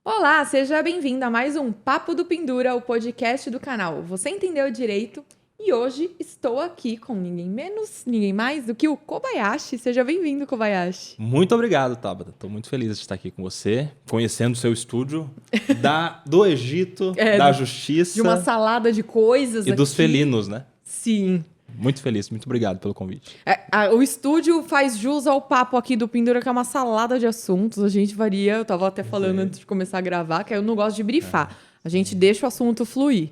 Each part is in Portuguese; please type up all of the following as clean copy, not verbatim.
Olá, seja bem-vindo a mais um Papo do Pendura, o podcast do canal Você Entendeu Direito? E hoje estou aqui com ninguém menos, ninguém mais do que o Kobayashi. Seja bem-vindo, Kobayashi. Muito obrigado, Tabata. Estou muito feliz de estar aqui com você, conhecendo o seu estúdio, do Egito, da justiça. De uma salada de coisas e aqui. dos felinos, né? Sim. Muito feliz, muito obrigado pelo convite. O estúdio faz jus ao papo aqui do Pendura, que é uma salada de assuntos. A gente varia, eu tava até falando antes de começar a gravar, que eu não gosto de brifar. A gente deixa o assunto fluir.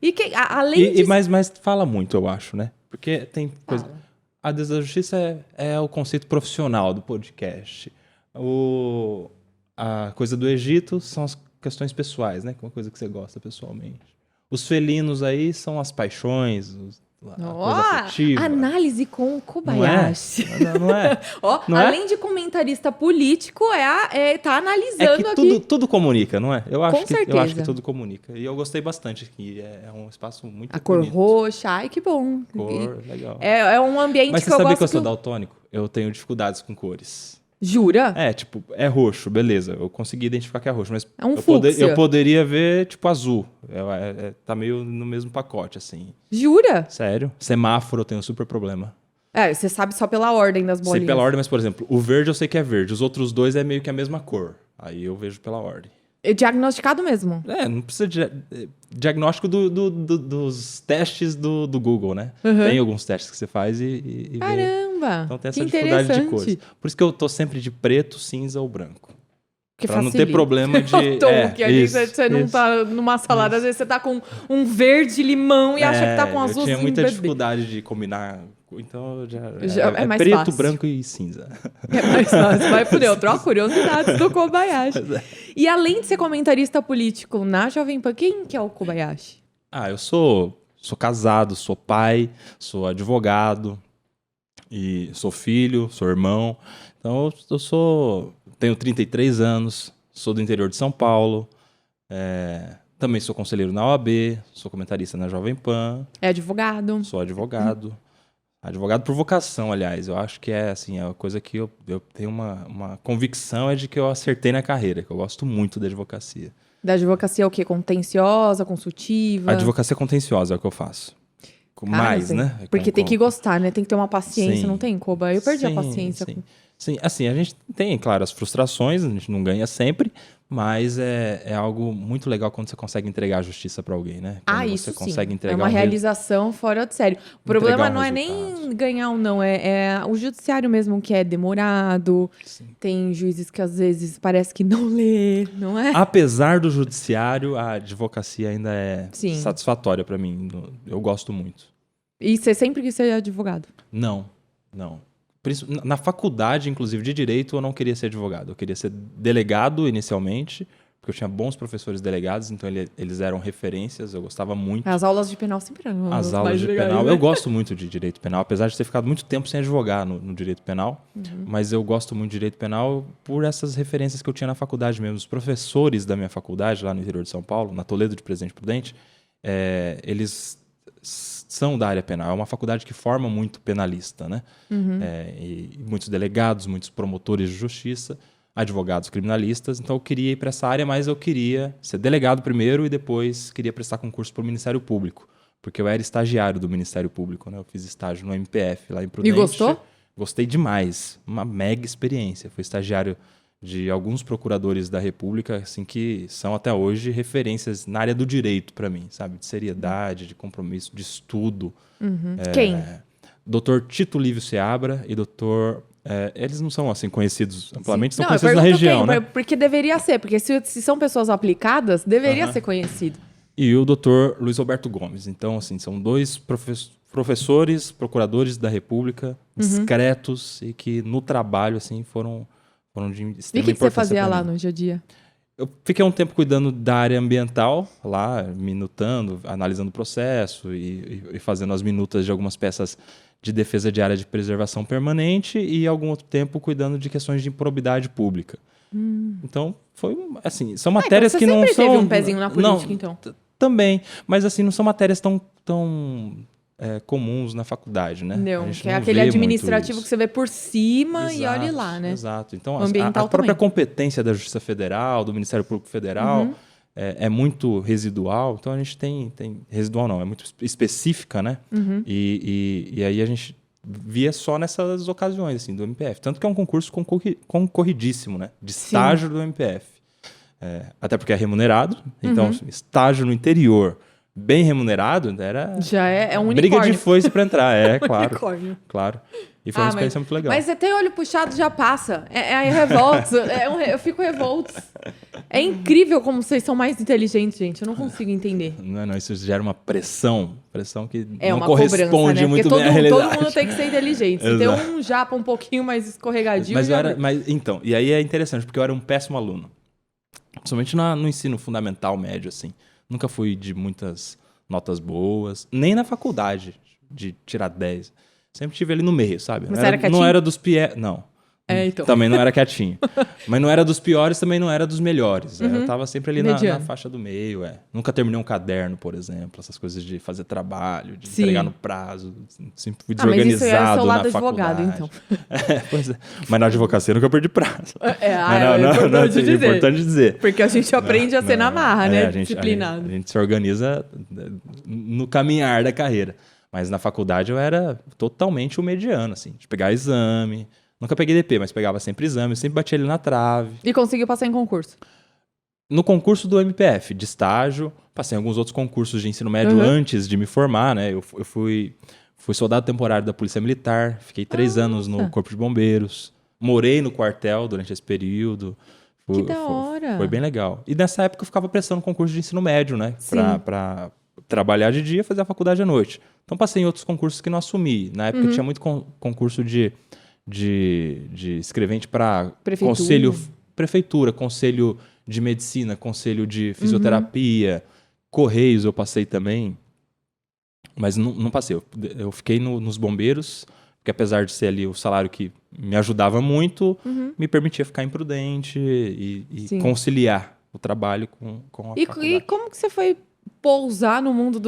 E além disso... Mas fala muito, eu acho, né? Porque tem coisa... A Deus da Justiça é o conceito profissional do podcast. A coisa do Egito são as questões pessoais, né? Que é uma coisa que você gosta pessoalmente. Os felinos aí são as paixões, a coisa afetiva. Análise com o Kobayashi. Não é? Além de comentarista político, tá analisando que tudo comunica, não é? Eu acho que tudo comunica. E eu gostei bastante aqui. É um espaço muito bonito. A cor roxa, ai que bom. Legal. É um ambiente Mas que eu gosto. Mas você sabia que eu sou daltônico? Eu tenho dificuldades com cores. Jura? É roxo, beleza. Eu consegui identificar que é roxo, mas é um fúcsia. Eu poderia ver, azul. Tá meio no mesmo pacote, assim. Jura? Sério. Semáforo eu tenho super problema. Você sabe só pela ordem das bolinhas. Sei pela ordem, mas, por exemplo, o verde eu sei que é verde. Os outros dois é meio que a mesma cor. Aí eu vejo pela ordem. É diagnosticado mesmo? Não precisa de diagnóstico dos testes do Google, né? Uhum. Tem alguns testes que você faz e vê. Caramba! Então tem essa dificuldade de cores. Por isso que eu tô sempre de preto, cinza ou branco. Pra não ter problema de... que ali você não tá numa salada, às vezes você tá com um verde limão e acha que tá com azul. Eu tinha muita dificuldade de combinar... Então é mais preto, fácil. branco e cinza. É mais fácil. Vai por neutro. Ó, curiosidades do Kobayashi. E além de ser comentarista político na Jovem Pan, quem que é o Kobayashi? Eu sou casado, sou pai, sou advogado, e sou filho, sou irmão. Então tenho 33 anos, sou do interior de São Paulo, também sou conselheiro na OAB, sou comentarista na Jovem Pan. É advogado. Sou advogado. Advogado por vocação, aliás. Eu acho que é a coisa que eu tenho uma convicção de que eu acertei na carreira, que eu gosto muito da advocacia. Da advocacia é o quê? Contenciosa, consultiva? A advocacia contenciosa é o que eu faço. Né? Porque tem que gostar, né? Tem que ter uma paciência, sim, não tem, Koba? Eu perdi a paciência. Sim, assim, a gente tem, claro, as frustrações, a gente não ganha sempre, mas é algo muito legal quando você consegue entregar a justiça para alguém, né? Quando isso você consegue sim. entregar uma realização fora de sério. O problema não é nem ganhar ou não, é o judiciário mesmo que é demorado. Sim. Tem juízes que às vezes parece que não lê, não é? Apesar do judiciário, a advocacia ainda é satisfatória para mim. Eu gosto muito. E você sempre quis ser advogado? Não. Na faculdade, inclusive, de Direito, eu não queria ser advogado. Eu queria ser delegado inicialmente, porque eu tinha bons professores delegados, então eles eram referências, eu gostava muito. As aulas de penal sempre eram as aulas de penal. Né? Eu gosto muito de Direito Penal, apesar de ter ficado muito tempo sem advogar no Direito Penal, mas eu gosto muito de Direito Penal por essas referências que eu tinha na faculdade mesmo. Os professores da minha faculdade, lá no interior de São Paulo, na Toledo de Presidente Prudente, eles são da área penal. É uma faculdade que forma muito penalista, né? E muitos delegados, muitos promotores de justiça, advogados criminalistas. Então eu queria ir para essa área, mas eu queria ser delegado primeiro e depois queria prestar concurso para o Ministério Público, porque eu era estagiário do Ministério Público, né? Eu fiz estágio no MPF lá em Prudente. E gostou? Gostei demais. Uma mega experiência. Fui estagiário de alguns procuradores da República, assim, que são até hoje referências na área do direito para mim, sabe? De seriedade, de compromisso, de estudo. Quem? Dr. Tito Lívio Seabra e Dr. Eles não são assim conhecidos amplamente, são conhecidos na região, né? Porque deveria ser, porque se são pessoas aplicadas, deveria ser conhecido. E o Dr. Luiz Alberto Gomes. Então, assim, são dois professores, procuradores da República, discretos e que no trabalho, assim, foram de extrema importância. E o que você fazia lá no dia a dia? Eu fiquei um tempo cuidando da área ambiental, lá, minutando, analisando o processo e fazendo as minutas de algumas peças de defesa de área de preservação permanente e algum outro tempo cuidando de questões de improbidade pública. Então, foi assim, são matérias então que não são... Você sempre teve um pezinho na política, então? Também, mas assim, não são matérias tão comuns na faculdade, né? Não, A gente que é não aquele vê muito administrativo isso. que você vê por cima e Exato, olhe lá, né? Exato. Então, O ambiental a própria também. competência da Justiça Federal, do Ministério Público Federal, é muito residual. Então, a gente tem... Residual não, é muito específica, né? E aí a gente via só nessas ocasiões, assim, do MPF. Tanto que é um concurso concorridíssimo, né? De estágio do MPF. Até porque é remunerado. Então, estágio no interior, bem remunerado, era... Já é um briga unicórnio. de foice para entrar, claro. Unicórnio. Claro. E foi uma experiência muito legal. Mas você tem olho puxado, já passa. É revolto. Eu fico revolto. É incrível como vocês são mais inteligentes, gente. Eu não consigo entender. Não, isso gera uma pressão que É não uma corresponde cobrança, né? muito Porque bem à realidade. todo mundo tem que ser inteligente. Se tem um japa um pouquinho mais escorregadio... Então, e aí é interessante, porque eu era um péssimo aluno. Principalmente no ensino fundamental, médio, assim. Nunca fui de muitas notas boas, nem na faculdade, de tirar 10. Sempre tive ali no meio, sabe? Mas era quietinho? Não era dos não. Então. Também não era quietinho. Mas não era dos piores, também não era dos melhores. Eu tava sempre ali na faixa do meio. Nunca terminei um caderno, por exemplo. Essas coisas de fazer trabalho, de entregar no prazo. Sempre fui desorganizado mas isso é seu lado na faculdade. advogado, então. Pois é. Mas na advocacia eu nunca perdi prazo. É importante dizer. Porque a gente aprende a ser na marra, né? Disciplinado. A gente se organiza no caminhar da carreira. Mas na faculdade eu era totalmente o mediano, assim. De pegar exame... Nunca peguei DP, mas pegava sempre exame, sempre batia ele na trave. E conseguiu passar em concurso? No concurso do MPF, de estágio, passei em alguns outros concursos de ensino médio antes de me formar, né? Eu fui soldado temporário da Polícia Militar, fiquei 3 anos no Corpo de Bombeiros, morei no quartel durante esse período. Que da hora! Foi bem legal. E nessa época eu ficava prestando concurso de ensino médio, né? Pra trabalhar de dia e fazer a faculdade à noite. Então passei em outros concursos que não assumi. Na época tinha muito concurso de escrevente para prefeitura, conselho de medicina, conselho de fisioterapia, correios eu passei também, mas não passei. Eu fiquei nos bombeiros, porque apesar de ser ali o salário que me ajudava muito, me permitia ficar imprudente e conciliar o trabalho com a faculdade. E como que você foi pousar no mundo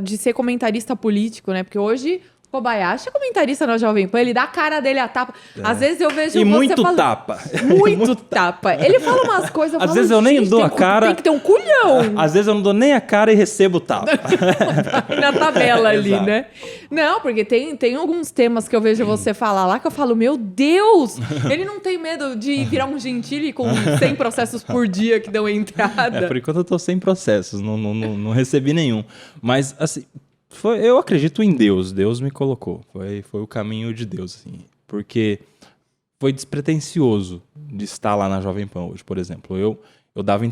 de ser comentarista político, né? Porque hoje... Kobayashi é comentarista na Jovem Pan, ele dá a cara dele a tapa. Às vezes eu vejo e você muito falando... tapa. Muito tapa. Ele fala umas coisas... Às vezes eu nem dou a cara... Tem que ter um culhão. Às vezes eu não dou nem a cara e recebo tapa. Na tabela ali, né? Não, porque tem alguns temas que eu vejo você falar lá que eu falo, meu Deus! Ele não tem medo de virar um Gentili com 100 processos por dia que dão entrada. Por enquanto eu tô sem processos, não recebi nenhum. Mas, assim... eu acredito em Deus. Deus me colocou. Foi o caminho de Deus, assim. Porque foi despretensioso de estar lá na Jovem Pan hoje, por exemplo. Eu dava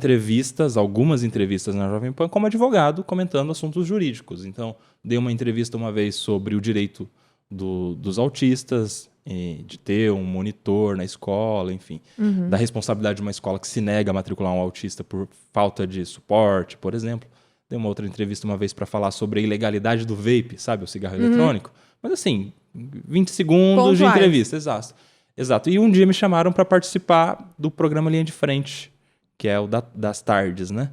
algumas entrevistas na Jovem Pan como advogado, comentando assuntos jurídicos. Então, dei uma entrevista uma vez sobre o direito dos autistas, de ter um monitor na escola, enfim. Da responsabilidade de uma escola que se nega a matricular um autista por falta de suporte, por exemplo. Dei uma outra entrevista uma vez para falar sobre a ilegalidade do vape, sabe? O cigarro eletrônico. Mas assim, 20 segundos de entrevista, exato. E um dia me chamaram para participar do programa Linha de Frente, que é o das tardes, né?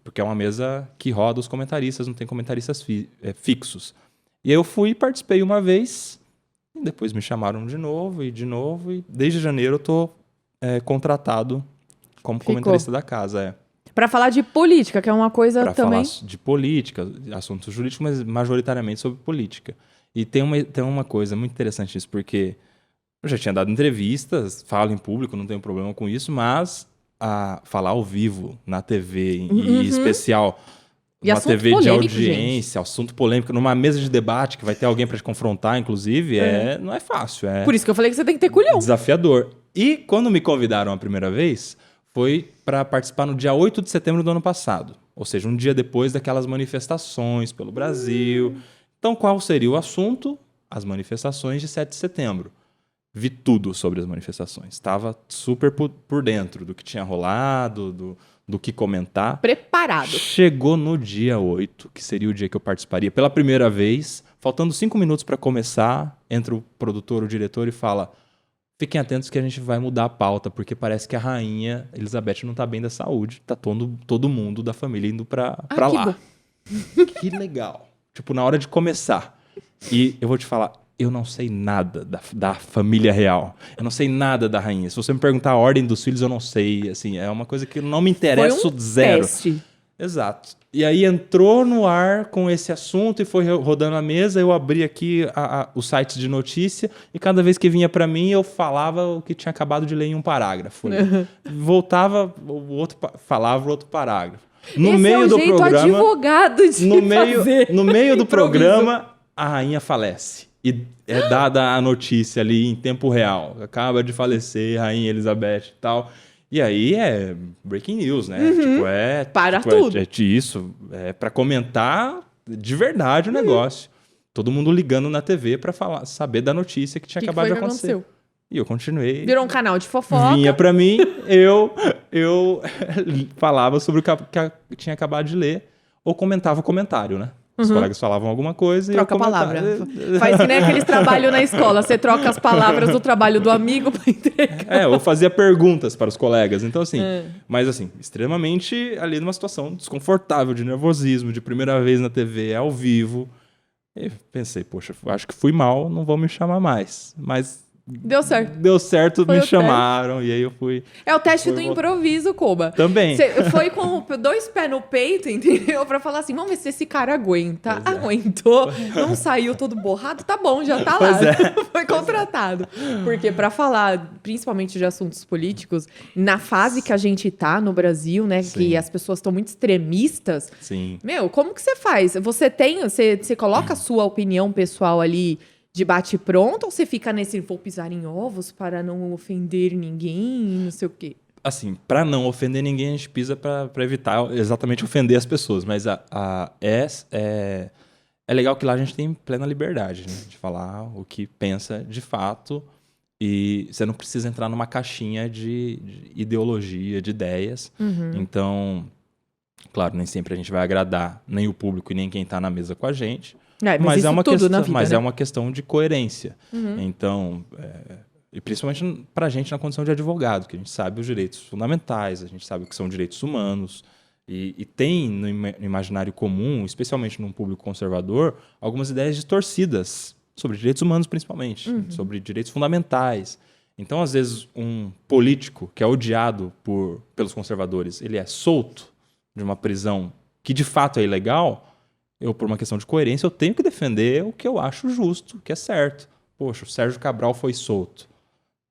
Porque é uma mesa que roda os comentaristas, não tem comentaristas fixos. E eu fui e participei uma vez, e depois me chamaram de novo, e desde janeiro eu tô contratado como comentarista da casa, Para falar de política, que é uma coisa pra também... Para falar de política, assuntos jurídicos, mas majoritariamente sobre política. E tem uma coisa muito interessante nisso, porque eu já tinha dado entrevistas, falo em público, não tenho problema com isso, mas falar ao vivo, na TV, em especial, uma TV de audiência, assunto polêmico, numa mesa de debate que vai ter alguém para te confrontar, inclusive, não é fácil. Por isso que eu falei que você tem que ter culhão. Desafiador. E quando me convidaram a primeira vez... foi para participar no dia 8 de setembro do ano passado. Ou seja, um dia depois daquelas manifestações pelo Brasil. Então, qual seria o assunto? As manifestações de 7 de setembro. Vi tudo sobre as manifestações. Estava super por dentro do que tinha rolado, do que comentar. Preparado. Chegou no dia 8, que seria o dia que eu participaria pela primeira vez. Faltando 5 minutos para começar, entra o produtor, o diretor e fala... Fiquem atentos que a gente vai mudar a pauta, porque parece que a rainha Elizabeth não tá bem da saúde. Tá todo mundo da família indo pra lá. Que legal. Tipo, na hora de começar. E eu vou te falar, eu não sei nada da família real. Eu não sei nada da rainha. Se você me perguntar a ordem dos filhos, eu não sei. Assim, é uma coisa que não me interessa Foi um zero. teste. Exato. E aí entrou no ar com esse assunto e foi rodando a mesa. Eu abri aqui os sites de notícia e cada vez que vinha para mim eu falava o que tinha acabado de ler em um parágrafo. Voltava, o outro falava o outro parágrafo. No Esse meio é o do jeito programa, advogado de fazer no meio do improviso. programa, a rainha falece. E é dada a notícia ali em tempo real. Acaba de falecer, Rainha Elizabeth e tal. E aí é breaking news, né? Tipo, Para tipo, tudo. Isso. É pra comentar de verdade o negócio. Todo mundo ligando na TV pra saber da notícia que tinha acabado de acontecer. Aconteceu? E eu continuei. Virou um canal de fofoca. Vinha pra mim, eu falava sobre o que tinha acabado de ler, ou comentava o comentário, né? Os colegas falavam alguma coisa Troca e eu a comentava. palavra. Faz que nem aqueles trabalhos na escola. Você troca as palavras do trabalho do amigo pra entregar. Eu fazia perguntas para os colegas. Então, assim, mas assim, extremamente ali numa situação desconfortável, de nervosismo, de primeira vez na TV, ao vivo. E pensei, poxa, acho que fui mal, não vão me chamar mais. Mas Deu certo. deu certo, Foi me o chamaram, e aí eu fui. É o teste do improviso, Koba. Também. Você foi com 2 pés no peito, entendeu? Pra falar assim, vamos ver se esse cara aguenta. Pois é. Aguentou, não saiu todo borrado, tá bom, já tá lá. Pois é. Foi contratado. Porque pra falar, principalmente de assuntos políticos, na fase que a gente tá no Brasil, né, Sim. que as pessoas estão muito extremistas, Sim. meu, como que você faz? Você coloca a sua opinião pessoal ali de bate pronto ou você fica nesse vou pisar em ovos para não ofender ninguém, não sei o quê? Assim, para não ofender ninguém, a gente pisa para evitar exatamente ofender as pessoas. Mas é legal que lá a gente tem plena liberdade, né? De falar o que pensa de fato. E você não precisa entrar numa caixinha de ideologia, de ideias. Então, claro, nem sempre a gente vai agradar nem o público e nem quem está na mesa com a gente. Mas é uma questão, na vida, né? é uma questão de coerência. Então, e principalmente para a gente na condição de advogado, que a gente sabe os direitos fundamentais, a gente sabe o que são direitos humanos, e tem no imaginário comum, especialmente num público conservador, algumas ideias distorcidas sobre direitos humanos, principalmente, sobre direitos fundamentais. Então, às vezes, um político que é odiado pelos conservadores, ele é solto de uma prisão que de fato é ilegal. Eu, por uma questão de coerência, eu tenho que defender o que eu acho justo, o que é certo. Poxa, o Sérgio Cabral foi solto.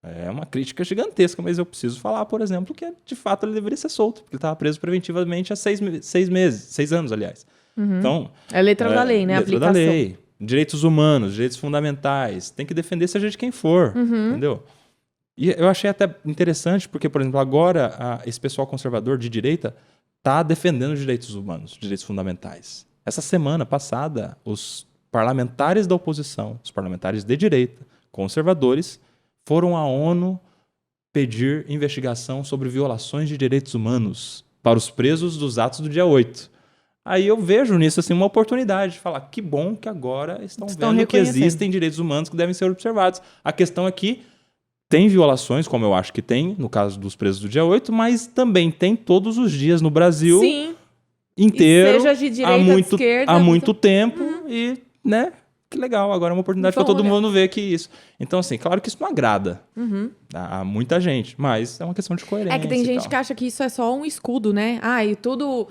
É uma crítica gigantesca, mas eu preciso falar, por exemplo, que de fato ele deveria ser solto, porque ele estava preso preventivamente há 6 anos, aliás. Então, É a letra da lei, né? Letra da lei. Direitos humanos, direitos fundamentais. Tem que defender seja de quem for, entendeu? E eu achei até interessante, porque, por exemplo, agora esse pessoal conservador de direita está defendendo os direitos humanos, direitos fundamentais. Essa semana passada, os parlamentares da oposição, os parlamentares de direita, conservadores, foram à ONU pedir investigação sobre violações de direitos humanos para os presos dos atos do dia 8. Aí eu vejo nisso assim, uma oportunidade de falar que bom que agora estão vendo que existem direitos humanos que devem ser observados. A questão é que tem violações, como eu acho que tem, no caso dos presos do dia 8, mas também tem todos os dias no Brasil. Sim. Inteiro, seja de direita, de esquerda, há muito tempo e, né, que legal, agora é uma oportunidade para todo mundo ver que isso. Então, assim, claro que isso não agrada a muita gente, mas é uma questão de coerência. É que tem gente que acha que isso é só um escudo, né? E tudo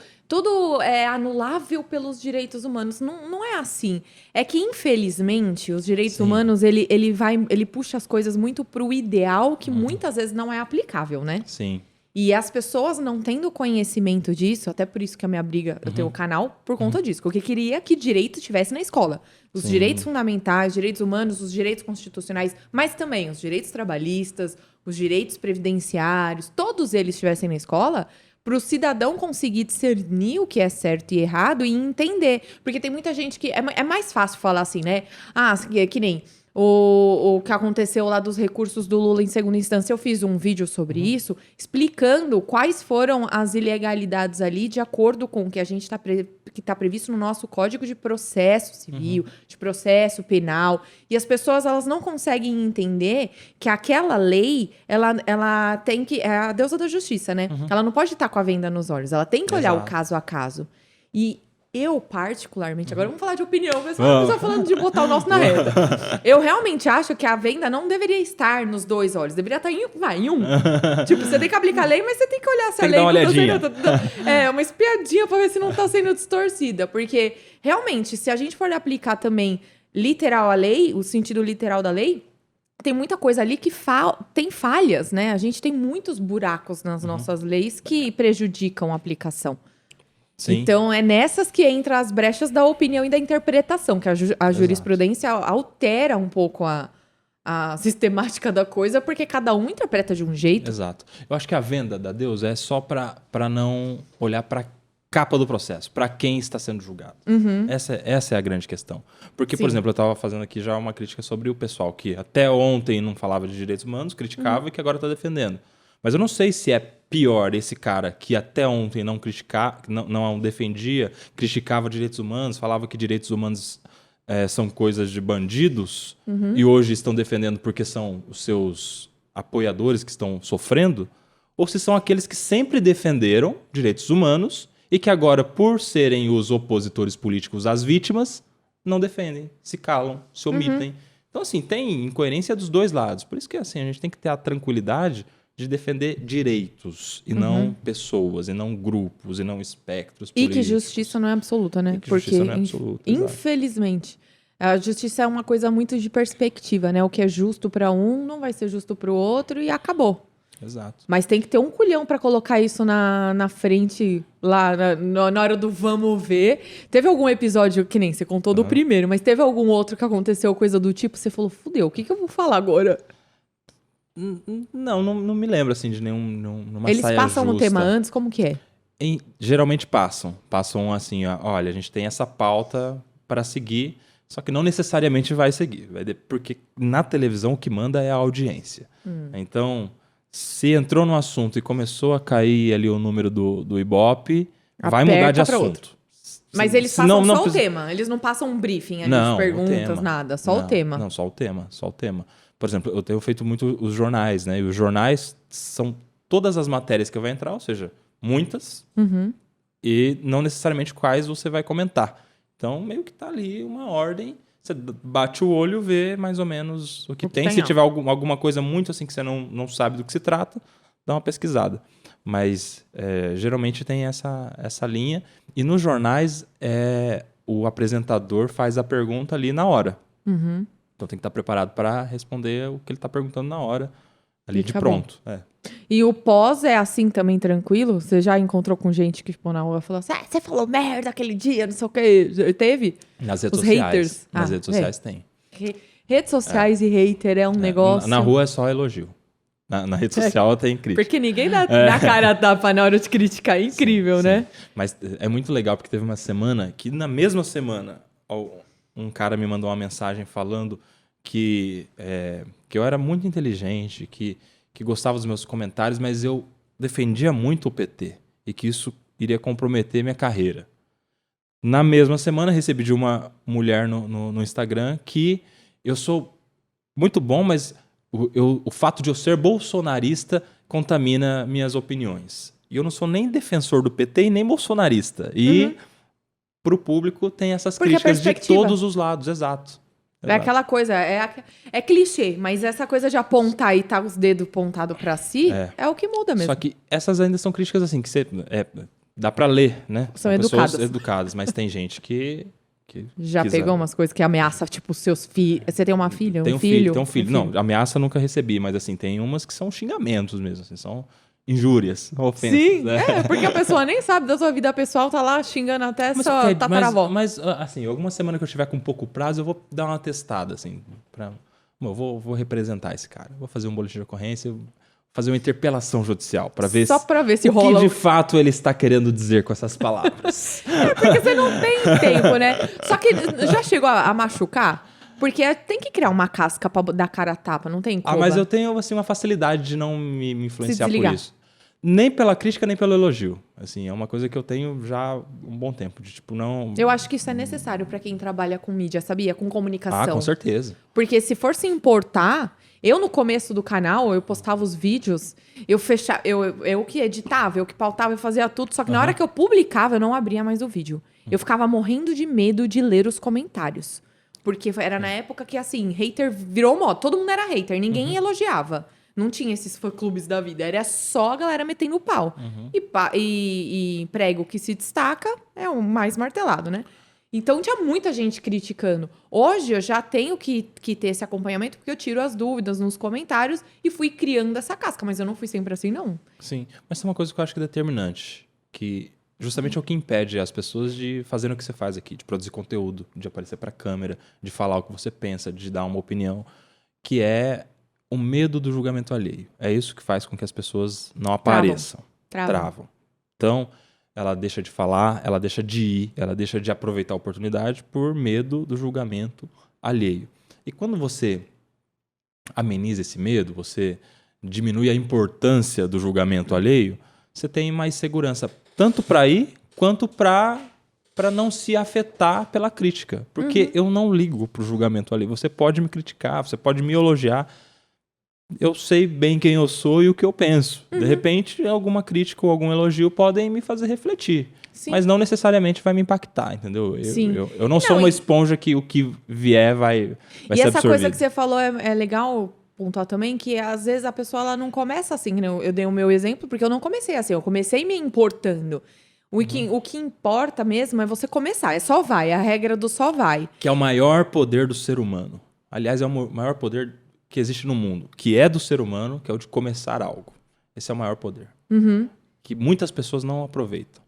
é anulável pelos direitos humanos. Não é assim. É que, infelizmente, os direitos humanos, ele puxa as coisas muito pro ideal, que muitas vezes não é aplicável, né? Sim. E as pessoas não tendo conhecimento disso, até por isso que a minha briga, eu tenho o canal, por conta disso. Porque eu queria que direito tivesse na escola. Os direitos fundamentais, direitos humanos, os direitos constitucionais, mas também os direitos trabalhistas, os direitos previdenciários, todos eles estivessem na escola, para o cidadão conseguir discernir o que é certo e errado e entender. Porque tem muita gente que... É mais fácil falar assim, né? Que nem... O que aconteceu lá dos recursos do Lula em segunda instância, eu fiz um vídeo sobre isso, explicando quais foram as ilegalidades ali de acordo com o que a gente que está previsto no nosso Código de Processo Civil, de processo penal. E as pessoas, elas não conseguem entender que aquela lei, ela tem que... É a deusa da justiça, né? Ela não pode estar com a venda nos olhos, ela tem que olhar o caso a caso. E Eu, particularmente, agora vamos falar de opinião, mas só falando de botar o nosso na reta. Eu realmente acho que a venda não deveria estar nos 2 olhos, deveria estar em um. Tipo, você tem que aplicar a lei, mas você tem que olhar se a lei não tá sendo... uma espiadinha pra ver se não tá sendo distorcida. Porque, realmente, se a gente for aplicar também literal a lei, o sentido literal da lei, tem muita coisa ali que tem falhas, né? A gente tem muitos buracos nas nossas leis que prejudicam a aplicação. Sim. Então, é nessas que entram as brechas da opinião e da interpretação, que a jurisprudência altera um pouco a sistemática da coisa, porque cada um interpreta de um jeito. Exato. Eu acho que a venda da Deus é só para não olhar para capa do processo, para quem está sendo julgado. Essa é a grande questão. Porque, por exemplo, eu estava fazendo aqui já uma crítica sobre o pessoal que até ontem não falava de direitos humanos, criticava e que agora está defendendo. Mas eu não sei se é pior esse cara que até ontem não defendia, criticava direitos humanos, falava que direitos humanos são coisas de bandidos e hoje estão defendendo porque são os seus apoiadores que estão sofrendo, ou se são aqueles que sempre defenderam direitos humanos e que agora, por serem os opositores políticos às vítimas, não defendem, se calam, se omitem. Então, assim, tem incoerência dos dois lados. Por isso que assim, a gente tem que ter a tranquilidade de defender direitos e não pessoas, e não grupos, e não espectros políticos. E que justiça não é absoluta, né? Justiça não é absoluta, infelizmente, a justiça é uma coisa muito de perspectiva, né? O que é justo para um não vai ser justo para o outro e acabou. Exato. Mas tem que ter um culhão para colocar isso na frente, lá na hora do vamos ver. Teve algum episódio, que nem você contou do primeiro, mas teve algum outro que aconteceu coisa do tipo, você falou, fudeu, o que eu vou falar agora? Não me lembro, assim, de nenhuma Eles saia passam justa. o tema antes? Como que é? Geralmente passam. Passam assim, olha, a gente tem essa pauta para seguir, só que não necessariamente vai seguir. Porque na televisão o que manda é a audiência. Então, se entrou no assunto e começou a cair ali o número do Ibope, vai mudar de assunto. Mas eles passam só o tema. Eles não passam um briefing ali de perguntas, nada. Só o tema. Não, só o tema. Por exemplo, eu tenho feito muito os jornais, né? E os jornais são todas as matérias que vai entrar, ou seja, muitas, e não necessariamente quais você vai comentar. Então, meio que tá ali uma ordem, você bate o olho, vê mais ou menos o que tem. Se tiver alguma coisa muito assim que você não sabe do que se trata, dá uma pesquisada. Mas, geralmente tem essa linha. E nos jornais, o apresentador faz a pergunta ali na hora. Então tem que estar preparado para responder o que ele está perguntando na hora, ali de pronto. E o pós é assim também, tranquilo? Você já encontrou com gente que, tipo, na rua falou assim, você falou merda aquele dia, não sei o que. Teve? Nas redes Os sociais. Haters. Nas redes sociais tem. Redes sociais e hater é um negócio... Na rua é só elogio. Na rede social tem crítica. Porque ninguém dá cara a tapa na hora de criticar. É incrível, sim. né? Mas é muito legal, porque teve uma semana que, na mesma semana, um cara me mandou uma mensagem falando que eu era muito inteligente, que gostava dos meus comentários, mas eu defendia muito o PT e que isso iria comprometer minha carreira. Na mesma semana, recebi de uma mulher no Instagram que eu sou muito bom, mas o fato de eu ser bolsonarista contamina minhas opiniões. E eu não sou nem defensor do PT e nem bolsonarista. E para o público tem essas críticas de todos os lados, exato. É aquela coisa, é clichê, mas essa coisa de apontar e tá os dedos pontados para si é o que muda mesmo. Só que essas ainda são críticas assim, que você dá para ler, né? São pessoas educadas, mas tem gente que já pegou umas coisas que ameaça, tipo, seus filhos. Você tem uma filha? Tem um filho. Não, ameaça eu nunca recebi, mas assim, tem umas que são xingamentos mesmo, assim, são injúrias, ofensas. Sim, porque a pessoa nem sabe da sua vida pessoal, tá lá xingando até sua tataravó. Mas, assim, alguma semana que eu tiver com pouco prazo, eu vou dar uma testada, assim, eu vou representar esse cara. Vou fazer um boletim de ocorrência, fazer uma interpelação judicial, para ver só para ver se rola o que de fato ele está querendo dizer com essas palavras. Porque você não tem tempo, né? Só que já chegou a machucar? Porque tem que criar uma casca pra dar cara a tapa, não tem como. Mas eu tenho, assim, uma facilidade de não me influenciar por isso. Nem pela crítica, nem pelo elogio. Assim, é uma coisa que eu tenho já há um bom tempo. De, tipo, não... Eu acho que isso é necessário pra quem trabalha com mídia, sabia? Com comunicação. Com certeza. Porque se for se importar... Eu, no começo do canal, eu postava os vídeos, eu que editava, eu que pautava, eu fazia tudo. Só que na hora que eu publicava, eu não abria mais o vídeo. Eu ficava morrendo de medo de ler os comentários. Porque era na época que, assim, hater virou moda. Todo mundo era hater, ninguém elogiava. Não tinha esses fã-clubes da vida. Era só a galera metendo o pau. E prego que se destaca é o mais martelado, né? Então, tinha muita gente criticando. Hoje, eu já tenho que ter esse acompanhamento, porque eu tiro as dúvidas nos comentários e fui criando essa casca. Mas eu não fui sempre assim, não. Sim, mas tem uma coisa que eu acho que é determinante, que justamente é o que impede as pessoas de fazerem o que você faz aqui, de produzir conteúdo, de aparecer para a câmera, de falar o que você pensa, de dar uma opinião, que é o medo do julgamento alheio. É isso que faz com que as pessoas não apareçam. Travam. Então, ela deixa de falar, ela deixa de ir, ela deixa de aproveitar a oportunidade por medo do julgamento alheio. E quando você ameniza esse medo, você diminui a importância do julgamento alheio, você tem mais segurança, tanto para ir, quanto para não se afetar pela crítica. Porque eu não ligo pro julgamento alheio. Você pode me criticar, você pode me elogiar. Eu sei bem quem eu sou e o que eu penso. De repente, alguma crítica ou algum elogio podem me fazer refletir. Sim. Mas não necessariamente vai me impactar, entendeu? Sim. Eu não sou uma esponja que o que vier vai ser absorvido. E essa coisa que você falou é legal pontuar também, que às vezes a pessoa ela não começa assim. Né? Eu dei o meu exemplo porque eu não comecei assim. Eu comecei me importando. O que importa mesmo é você começar. É só vai. É a regra do só vai. Que é o maior poder do ser humano. Aliás, é o maior poder que existe no mundo, que é do ser humano, que é o de começar algo. Esse é o maior poder. Que muitas pessoas não aproveitam.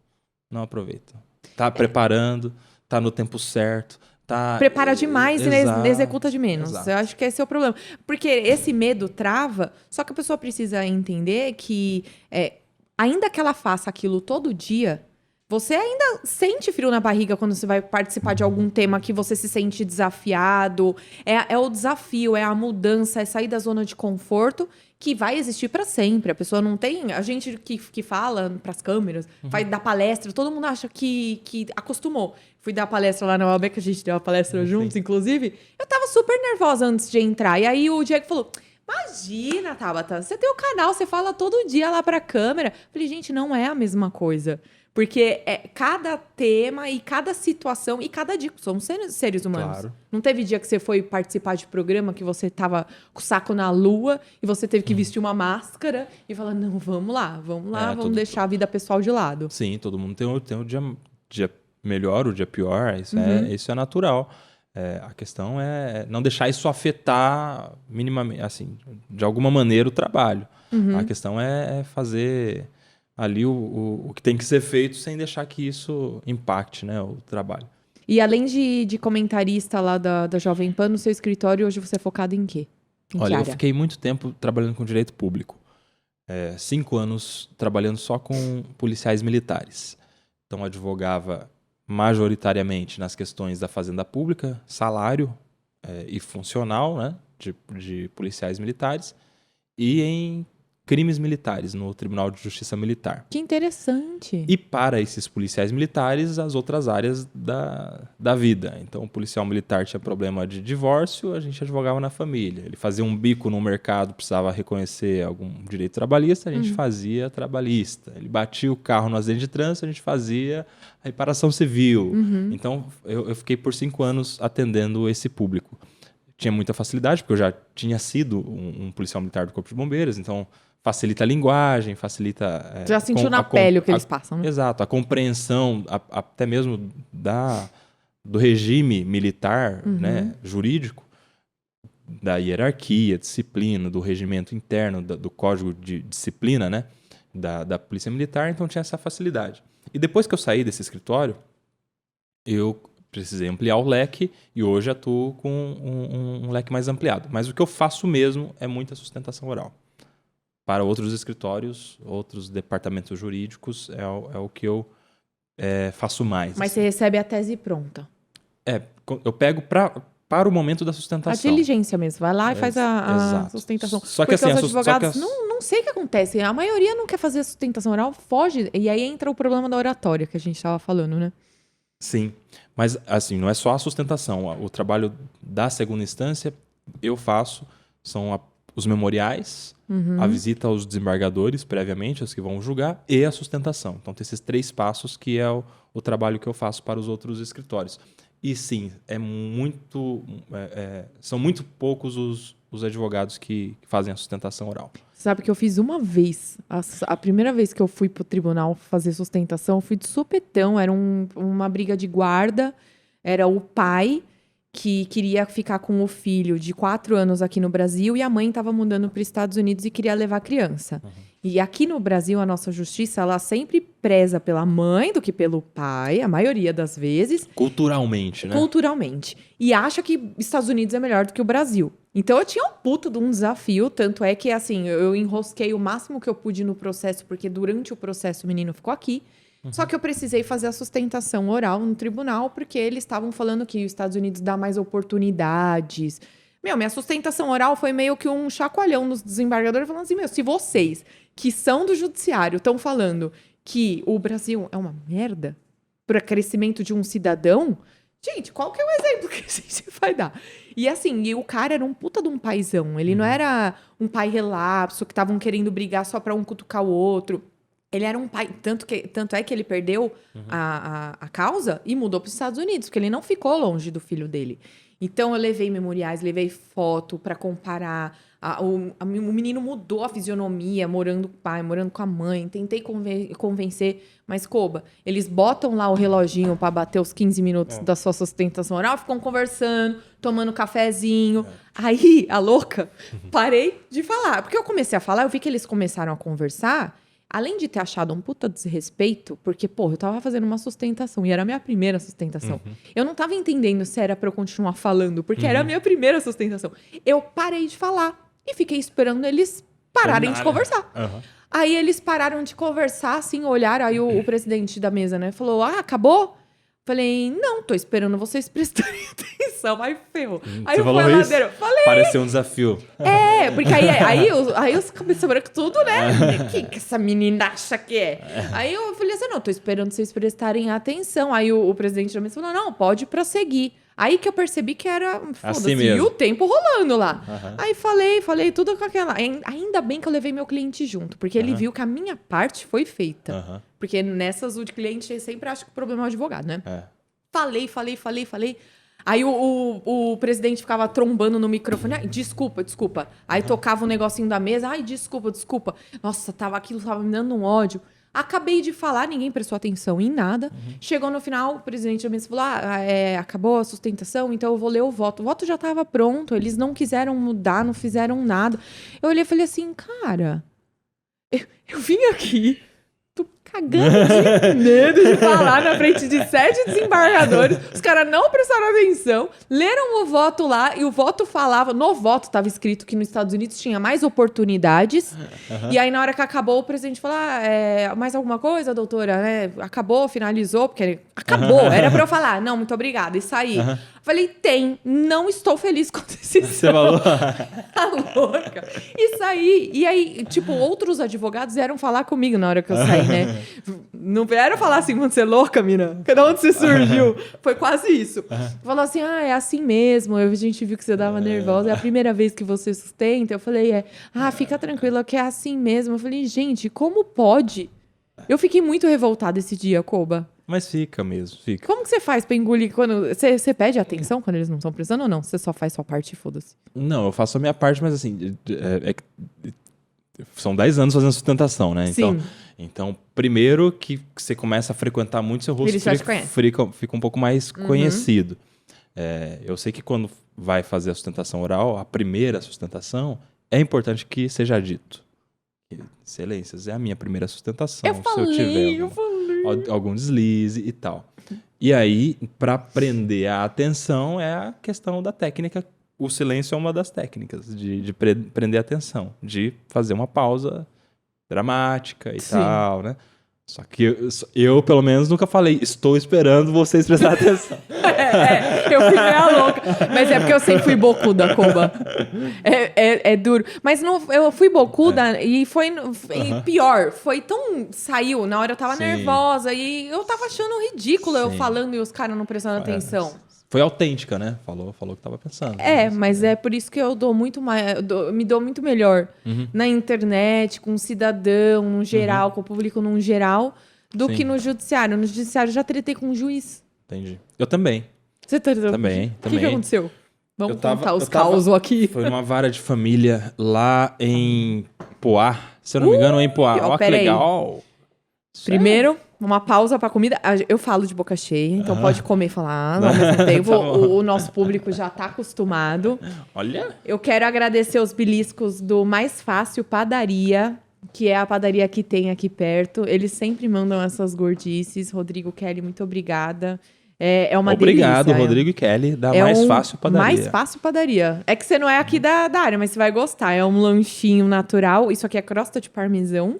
Não aproveitam. Tá preparando, tá no tempo certo, tá... Prepara demais e executa de menos. Exato. Eu acho que esse é o problema. Porque esse medo trava, só que a pessoa precisa entender que, ainda que ela faça aquilo todo dia, você ainda sente frio na barriga quando você vai participar de algum tema que você se sente desafiado. É o desafio, é a mudança, é sair da zona de conforto que vai existir para sempre. A pessoa não tem... A gente que fala para as câmeras, vai dar palestra, todo mundo acha que acostumou. Fui dar palestra lá na UAB, que a gente deu uma palestra juntos, inclusive. Eu tava super nervosa antes de entrar. E aí o Diego falou... Imagina, Tabata, você tem o canal, você fala todo dia lá pra câmera. Falei, gente, não é a mesma coisa. Porque cada tema e cada situação e cada dia. Somos seres humanos. Claro. Não teve dia que você foi participar de programa que você tava com o saco na lua e você teve que vestir uma máscara e falar, não, vamos lá, vamos deixar a vida pessoal de lado. Sim, todo mundo tem um dia melhor, o dia pior, isso é natural. A questão é não deixar isso afetar minimamente, assim, de alguma maneira o trabalho. A questão é fazer ali o que tem que ser feito sem deixar que isso impacte, né, o trabalho. E além de comentarista lá da Jovem Pan, no seu escritório, hoje você é focado em quê? Olha, eu fiquei muito tempo trabalhando com direito público. 5 anos trabalhando só com policiais militares. Então, advogava majoritariamente nas questões da fazenda pública, salário e funcional, né, de policiais militares, e em crimes militares, no Tribunal de Justiça Militar. Que interessante. E para esses policiais militares, as outras áreas da vida. Então, o policial militar tinha problema de divórcio, a gente advogava na família. Ele fazia um bico no mercado, precisava reconhecer algum direito trabalhista, a gente fazia trabalhista. Ele batia o carro no acidente de trânsito, a gente fazia a reparação civil. Então, eu fiquei por 5 anos atendendo esse público. Tinha muita facilidade, porque eu já tinha sido um policial militar do Corpo de Bombeiros, então facilita a linguagem, facilita... Já sentiu na pele o que eles passam, né? Exato, a compreensão até mesmo do regime militar, né, jurídico, da hierarquia, disciplina, do regimento interno, do código de disciplina, né, da polícia militar, então tinha essa facilidade. E depois que eu saí desse escritório, eu precisei ampliar o leque e hoje atuo com um leque mais ampliado. Mas o que eu faço mesmo é muita sustentação oral. Para outros escritórios, outros departamentos jurídicos, é o que eu faço mais. Mas assim. você recebe a tese pronta. Eu pego para o momento da sustentação. A diligência mesmo. Vai lá e faz a sustentação. Só que porque assim, os advogados não sei o que acontece. A maioria não quer fazer a sustentação oral, foge. E aí entra o problema da oratória que a gente estava falando, né? Sim. Mas assim, não é só a sustentação. O trabalho da segunda instância eu faço, são os memoriais, a visita aos desembargadores, previamente, os que vão julgar, e a sustentação. Então, tem esses 3 passos que é o trabalho que eu faço para os outros escritórios. E sim, são muito poucos os advogados que fazem a sustentação oral. Sabe que eu fiz uma vez. A primeira vez que eu fui pro tribunal fazer sustentação, eu fui de supetão. Era uma briga de guarda. Era o pai que queria ficar com o filho de 4 anos aqui no Brasil e a mãe estava mudando para os Estados Unidos e queria levar a criança. E aqui no Brasil, a nossa justiça, ela sempre preza pela mãe do que pelo pai, a maioria das vezes. Culturalmente, né? Culturalmente. E acha que Estados Unidos é melhor do que o Brasil. Então, eu tinha um puto de um desafio, tanto é que, assim, eu enrosquei o máximo que eu pude no processo, porque durante o processo o menino ficou aqui. Só que eu precisei fazer a sustentação oral no tribunal, porque eles estavam falando que os Estados Unidos dá mais oportunidades. Minha sustentação oral foi meio que um chacoalhão nos desembargadores, falando assim, se vocês, que são do judiciário, estão falando que o Brasil é uma merda para crescimento de um cidadão, gente, qual que é o exemplo que a gente vai dar? E assim, o cara era um puta de um paizão. Ele não era um pai relapso, que estavam querendo brigar só pra um cutucar o outro. Ele era um pai... Tanto é que ele perdeu a causa e mudou para os Estados Unidos, porque ele não ficou longe do filho dele. Então, eu levei memoriais, levei foto para comparar. O menino mudou a fisionomia, morando com o pai, morando com a mãe. Tentei convencer, mas, Koba, eles botam lá o reloginho para bater os 15 minutos da sua sustentação oral, ficam conversando, tomando cafezinho. Aí, a louca, parei de falar. Porque eu comecei a falar, eu vi que eles começaram a conversar. Além de ter achado um puta desrespeito, porque, porra, eu tava fazendo uma sustentação e era a minha primeira sustentação. Eu não tava entendendo se era pra eu continuar falando, porque era a minha primeira sustentação. Eu parei de falar e fiquei esperando eles pararem de conversar. Aí eles pararam de conversar, assim, olharam, aí o presidente da mesa, né, falou, acabou? Falei, não, tô esperando vocês prestarem atenção. Aí ferrou. Aí você falou a isso? ladeira. Falei. Pareceu um desafio. Porque aí os cabeça branca tudo, né? O que essa menina acha que é? Aí eu falei assim, não, tô esperando vocês prestarem atenção. Aí o presidente da mesa falou, não, pode prosseguir. Aí que eu percebi que era, assim mesmo. E o tempo rolando lá. Aí falei tudo com aquela... Ainda bem que eu levei meu cliente junto, porque ele viu que a minha parte foi feita. Porque nessas de cliente, eu sempre acho que o problema é o advogado, né? Falei. Aí o presidente ficava trombando no microfone. Ai, desculpa. Aí tocava um negocinho da mesa. Ai, desculpa. Nossa, aquilo tava me dando um ódio. Acabei de falar, ninguém prestou atenção em nada. Chegou no final, o presidente da mesa falou, acabou a sustentação, então eu vou ler o voto. O voto já estava pronto, eles não quiseram mudar, não fizeram nada. Eu olhei e falei assim, cara, eu vim aqui, tô cagando de medo de falar na frente de 7 desembargadores. Os caras não prestaram atenção, leram o voto lá e o voto falava... No voto estava escrito que nos Estados Unidos tinha mais oportunidades. E aí, na hora que acabou, o presidente falou, mais alguma coisa, doutora? Acabou, finalizou, porque acabou. Era pra eu falar, não, muito obrigada, e sair. Falei, não estou feliz com a decisão. Você falou? Tá louca. E saí. E aí, tipo, outros advogados vieram falar comigo na hora que eu saí, né? Não vieram falar assim, mano, você é louca, mina? De onde você surgiu? Foi quase isso. Falou assim, é assim mesmo. A gente viu que você dava nervosa. É a primeira vez que você sustenta. Eu falei, fica tranquila que é assim mesmo. Eu falei, gente, como pode? Eu fiquei muito revoltada esse dia, Koba. Mas fica mesmo, fica. Como que você faz pra engolir quando... Você pede atenção quando eles não estão prestando ou não? Você só faz sua parte e foda-se? Não, eu faço a minha parte, mas assim... são 10 anos fazendo sustentação, né? Sim. Então, primeiro que você começa a frequentar muito, seu rosto fica um pouco mais conhecido. Eu sei que quando vai fazer a sustentação oral, a primeira sustentação, é importante que seja dito. Excelências, é a minha primeira sustentação. Se eu tiver algum deslize e tal. E aí, para prender a atenção, é a questão da técnica. O silêncio é uma das técnicas de prender a atenção, de fazer uma pausa dramática e tal, né? Só que eu, pelo menos, nunca falei, estou esperando vocês prestarem atenção. Eu fui meio louca. Mas é porque eu sempre fui bocuda, Koba. É duro. Mas eu fui bocuda e foi pior. Foi tão... Saiu, na hora eu tava nervosa e eu tava achando ridículo eu falando e os caras não prestando atenção. Foi autêntica, né? Falou o que tava pensando. Mas é por isso que eu dou muito mais. Me dou muito melhor na internet, com o cidadão, no geral, com o público num geral, do que no judiciário. No judiciário eu já tretei com um juiz. Entendi. Eu também. Você tretou? Também. O que aconteceu? Vamos contar os causos aqui. Foi numa vara de família lá em Poá. Se eu não me engano, é em Poá. Olha que legal. Primeiro, uma pausa pra comida. Eu falo de boca cheia, então pode comer e falar ao mesmo tempo. O nosso público já tá acostumado. Olha. Eu quero agradecer os beliscos do Mais Fácil Padaria, que é a padaria que tem aqui perto. Eles sempre mandam essas gordices. Rodrigo, Kelly, muito obrigada. É uma Obrigado, delícia. Rodrigo e Kelly, da Mais Fácil Padaria. Mais Fácil Padaria. É que você não é aqui da área, mas você vai gostar. É um lanchinho natural. Isso aqui é crosta de parmesão.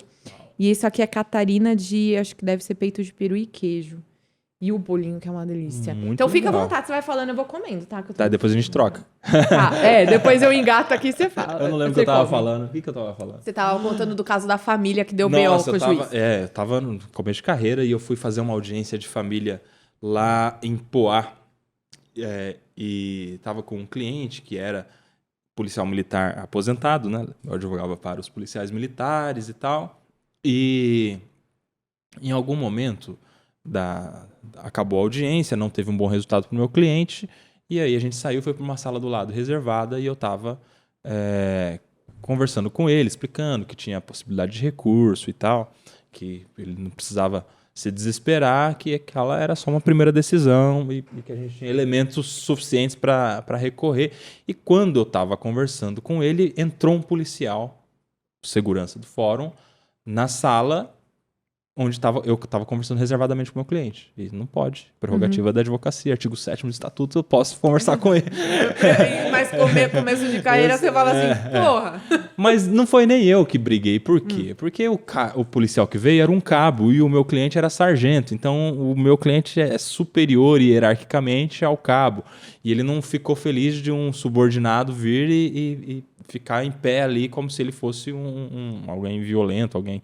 E isso aqui é Catarina de, acho que deve ser peito de peru e queijo. E o bolinho, que é uma delícia. Muito então fica à legal. vontade, você vai falando, eu vou comendo, tá? Tá, depois a gente troca. Tá, depois eu engato aqui e você fala. Eu não lembro o que eu tava falando. O que eu tava falando? Você tava contando do caso da família que deu BO com o juiz. Eu tava no começo de carreira e eu fui fazer uma audiência de família lá em Poá. E tava com um cliente que era policial militar aposentado, né? Eu advogava para os policiais militares e tal. E em algum momento acabou a audiência, não teve um bom resultado para o meu cliente, e aí a gente saiu, foi para uma sala do lado reservada e eu estava conversando com ele, explicando que tinha a possibilidade de recurso e tal, que ele não precisava se desesperar, que aquela era só uma primeira decisão e que a gente tinha elementos suficientes para recorrer. E quando eu estava conversando com ele, entrou um policial, segurança do fórum, na sala onde eu estava conversando reservadamente com o meu cliente. E não pode. Prerrogativa da advocacia, artigo 7º do Estatuto, eu posso conversar com ele. Mas começo de carreira você fala assim, porra. Mas não foi nem eu que briguei. Por quê? Porque o policial que veio era um cabo e o meu cliente era sargento. Então, o meu cliente é superior hierarquicamente ao cabo. E ele não ficou feliz de um subordinado vir e ficar em pé ali como se ele fosse alguém violento, alguém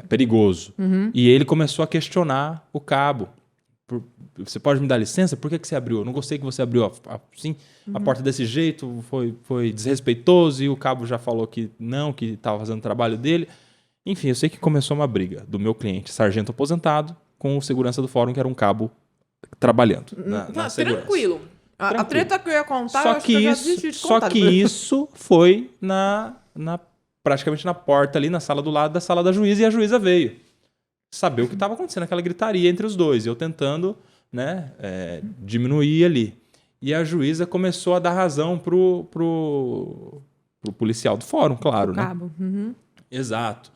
perigoso. E ele começou a questionar o cabo. Você pode me dar licença? Por que você abriu? Eu não gostei que você abriu assim, a porta desse jeito, foi desrespeitoso, e o cabo já falou que não, que estava fazendo o trabalho dele. Enfim, eu sei que começou uma briga do meu cliente, sargento aposentado, com o segurança do fórum, que era um cabo trabalhando na segurança. Tranquilo. A treta que eu ia contar, Só eu acho que eu já desisti de contar. Só que isso foi praticamente na porta ali, na sala do lado da sala da juíza, e a juíza veio saber o que estava acontecendo, aquela gritaria entre os dois, e eu tentando, né, diminuir ali. E a juíza começou a dar razão pro policial do fórum, claro, né? Cabo. Exato.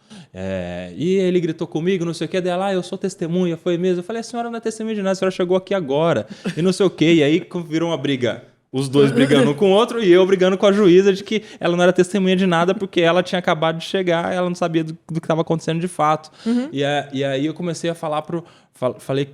E ele gritou comigo, não sei o que, dela, eu sou testemunha, foi mesmo. Eu falei, a senhora não é testemunha de nada, a senhora chegou aqui agora, e não sei o que, e aí virou uma briga. Os dois brigando um com o outro e eu brigando com a juíza de que ela não era testemunha de nada porque ela tinha acabado de chegar, ela não sabia do que estava acontecendo de fato. E aí eu comecei a falar falei,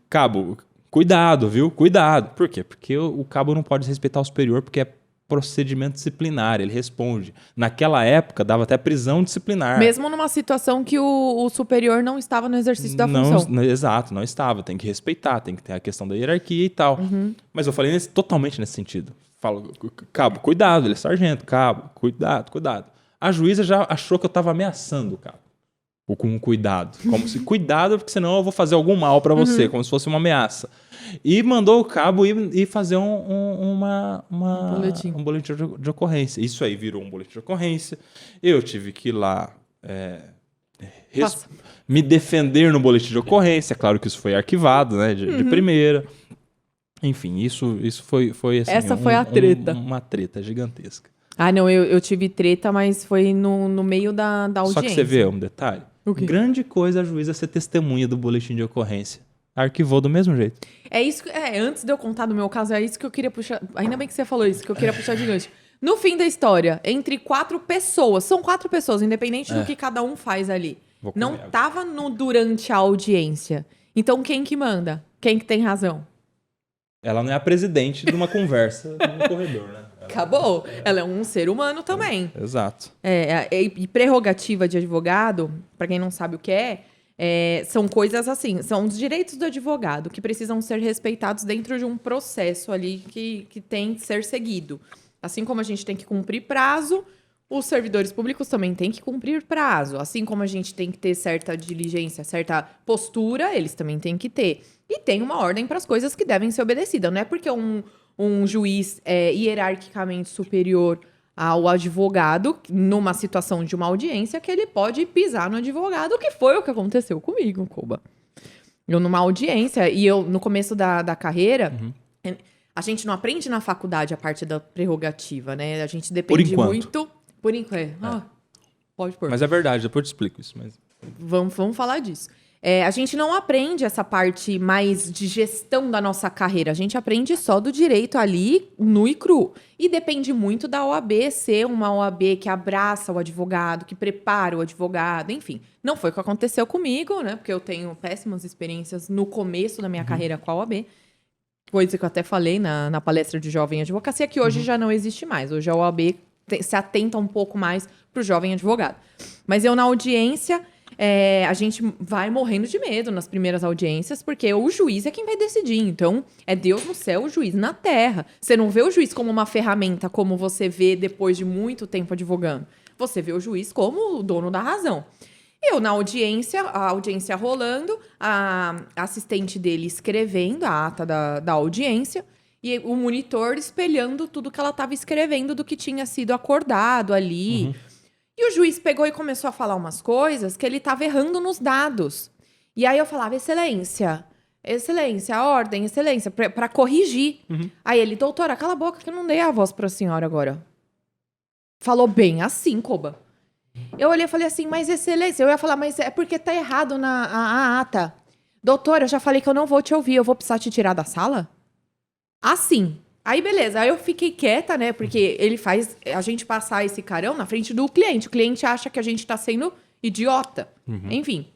cabo, cuidado, viu? Cuidado. Por quê? Porque o cabo não pode respeitar o superior porque é procedimento disciplinar, ele responde. Naquela época, dava até prisão disciplinar. Mesmo numa situação que o superior não estava no exercício da função. Exato, não estava. Tem que respeitar, tem que ter a questão da hierarquia e tal. Mas eu falei totalmente nesse sentido. Falo, cabo, cuidado, ele é sargento, cabo, cuidado. A juíza já achou que eu estava ameaçando o cabo. Ou com cuidado. Como se, cuidado, porque senão eu vou fazer algum mal para você, como se fosse uma ameaça. E mandou o cabo ir fazer um boletim de ocorrência. Isso aí virou um boletim de ocorrência. Eu tive que ir lá me defender no boletim de ocorrência. Claro que isso foi arquivado, né, de primeira. Enfim, isso foi assim, essa foi a treta. Uma treta gigantesca. Ah, não, eu tive treta, mas foi no meio da audiência. Só que você vê um detalhe. Grande coisa a juíza ser testemunha do boletim de ocorrência. Arquivou do mesmo jeito. É isso que, antes de eu contar do meu caso, é isso que eu queria puxar. Ainda bem que você falou isso, que eu queria puxar de gancho. No fim da história, entre 4 pessoas, são 4 pessoas, independente do que cada um faz ali. Não tava durante a audiência. Então quem que manda? Quem que tem razão? Ela não é a presidente de uma conversa no corredor, né? Acabou. Ela é um ser humano também. Exato. E prerrogativa de advogado, para quem não sabe o que é São coisas assim, são os direitos do advogado que precisam ser respeitados dentro de um processo ali que tem que ser seguido. Assim como a gente tem que cumprir prazo, os servidores públicos também têm que cumprir prazo. Assim como a gente tem que ter certa diligência, certa postura, eles também têm que ter. E tem uma ordem para as coisas que devem ser obedecidas. Não é porque um juiz é hierarquicamente superior ao advogado, numa situação de uma audiência, que ele pode pisar no advogado, que foi o que aconteceu comigo, Koba. Eu numa audiência, e eu no começo da carreira... A gente não aprende na faculdade a parte da prerrogativa, né? A gente depende muito... Por enquanto. Pode pôr. Mas é verdade, depois eu te explico isso. Mas... Vamos falar disso. A gente não aprende essa parte mais de gestão da nossa carreira. A gente aprende só do direito ali, nu e cru. E depende muito da OAB ser uma OAB que abraça o advogado, que prepara o advogado, enfim. Não foi o que aconteceu comigo, né? Porque eu tenho péssimas experiências no começo da minha carreira com a OAB. Coisa que eu até falei na palestra de Jovem Advocacia, que hoje já não existe mais. Hoje a OAB se atenta um pouco mais para o jovem advogado. Mas eu, na audiência, a gente vai morrendo de medo nas primeiras audiências, porque o juiz é quem vai decidir. Então, é Deus no céu, o juiz na terra. Você não vê o juiz como uma ferramenta, como você vê depois de muito tempo advogando. Você vê o juiz como o dono da razão. Eu, na audiência, a audiência rolando, a assistente dele escrevendo a ata da audiência e o monitor espelhando tudo que ela estava escrevendo do que tinha sido acordado ali. E o juiz pegou e começou a falar umas coisas que ele estava errando nos dados. E aí eu falava, excelência, ordem, excelência, para corrigir. Aí ele, doutora, cala a boca que eu não dei a voz para a senhora agora. Falou bem assim, Koba. Eu olhei e falei assim, mas excelência, eu ia falar, mas é porque tá errado a ata. Doutora, eu já falei que eu não vou te ouvir, eu vou precisar te tirar da sala? Assim. Aí, beleza, aí eu fiquei quieta, né, porque ele faz a gente passar esse carão na frente do cliente. O cliente acha que a gente tá sendo idiota. Enfim,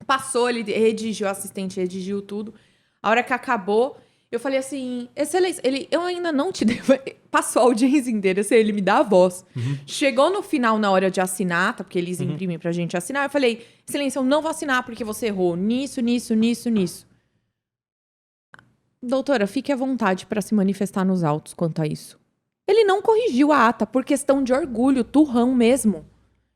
passou, ele redigiu, o assistente redigiu tudo. A hora que acabou, eu falei assim, excelência, eu ainda não te devo... Passou a audiência inteira, ele me dá a voz. Chegou no final, na hora de assinar, porque eles imprimem pra gente assinar, eu falei, excelência, eu não vou assinar porque você errou nisso. Doutora, fique à vontade para se manifestar nos autos quanto a isso. Ele não corrigiu a ata por questão de orgulho, turrão mesmo.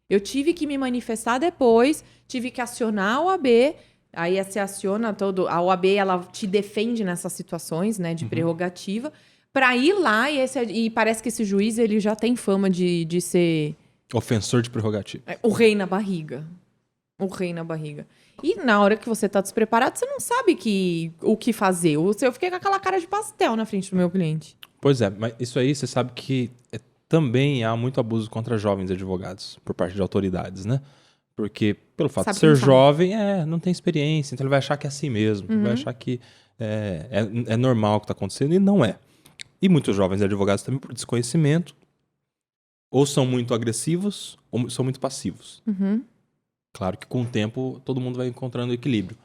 Eu tive que me manifestar depois, tive que acionar a OAB, aí você aciona a OAB, ela te defende nessas situações, né, de prerrogativa, para ir lá e parece que esse juiz ele já tem fama de ser... Ofensor de prerrogativa. O rei na barriga. E na hora que você tá despreparado, você não sabe o que fazer. Eu fiquei com aquela cara de pastel na frente do meu cliente. Pois é, mas isso aí você sabe que também há muito abuso contra jovens advogados por parte de autoridades, né? Porque pelo fato de ser jovem, não tem experiência, então ele vai achar que é assim mesmo, vai achar que é normal o que está acontecendo, e não é. E muitos jovens advogados também, por desconhecimento, ou são muito agressivos, ou são muito passivos. Claro que com o tempo todo mundo vai encontrando equilíbrio.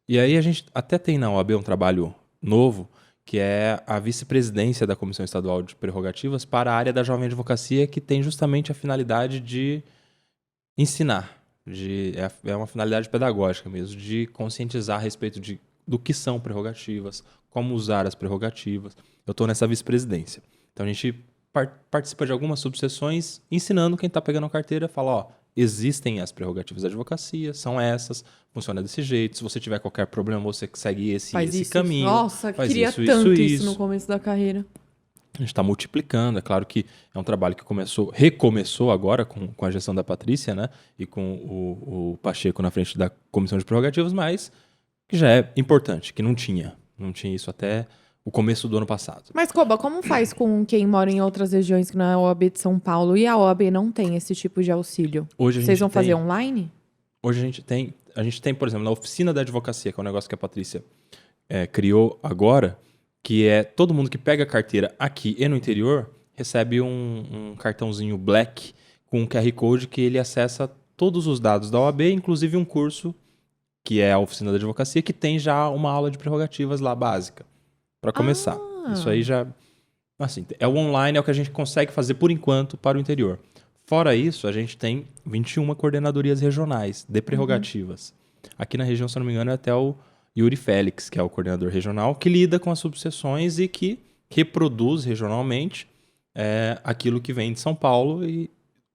E aí a gente até tem na OAB um trabalho novo, que é a vice-presidência da Comissão Estadual de Prerrogativas para a área da jovem advocacia, que tem justamente a finalidade de ensinar. É uma finalidade pedagógica mesmo, de conscientizar a respeito do que são prerrogativas, como usar as prerrogativas. Eu estou nessa vice-presidência. Então a gente participa de algumas subseções, ensinando quem está pegando a carteira, fala, existem as prerrogativas da advocacia, são essas, funciona desse jeito. Se você tiver qualquer problema, você segue esse caminho. Nossa, queria tanto isso no começo da carreira. A gente está multiplicando. É claro que é um trabalho que recomeçou agora com a gestão da Patrícia, né? E com o Pacheco na frente da Comissão de Prerrogativas, mas que já é importante, que não tinha isso até o começo do ano passado. Mas, Koba, como faz com quem mora em outras regiões que não é a OAB de São Paulo e a OAB não tem esse tipo de auxílio? Vocês vão fazer online? Hoje a gente tem, por exemplo, na oficina da advocacia, que é um negócio que a Patrícia criou agora, que é todo mundo que pega a carteira aqui e no interior recebe um cartãozinho black com um QR Code que ele acessa todos os dados da OAB, inclusive um curso que é a oficina da advocacia, que tem já uma aula de prerrogativas lá básica. Para começar. Isso aí já... Assim, o online é o que a gente consegue fazer por enquanto para o interior. Fora isso, a gente tem 21 coordenadorias regionais de prerrogativas. Aqui na região, se eu não me engano, é até o Yuri Félix, que é o coordenador regional, que lida com as subseções e que reproduz regionalmente aquilo que vem de São Paulo. E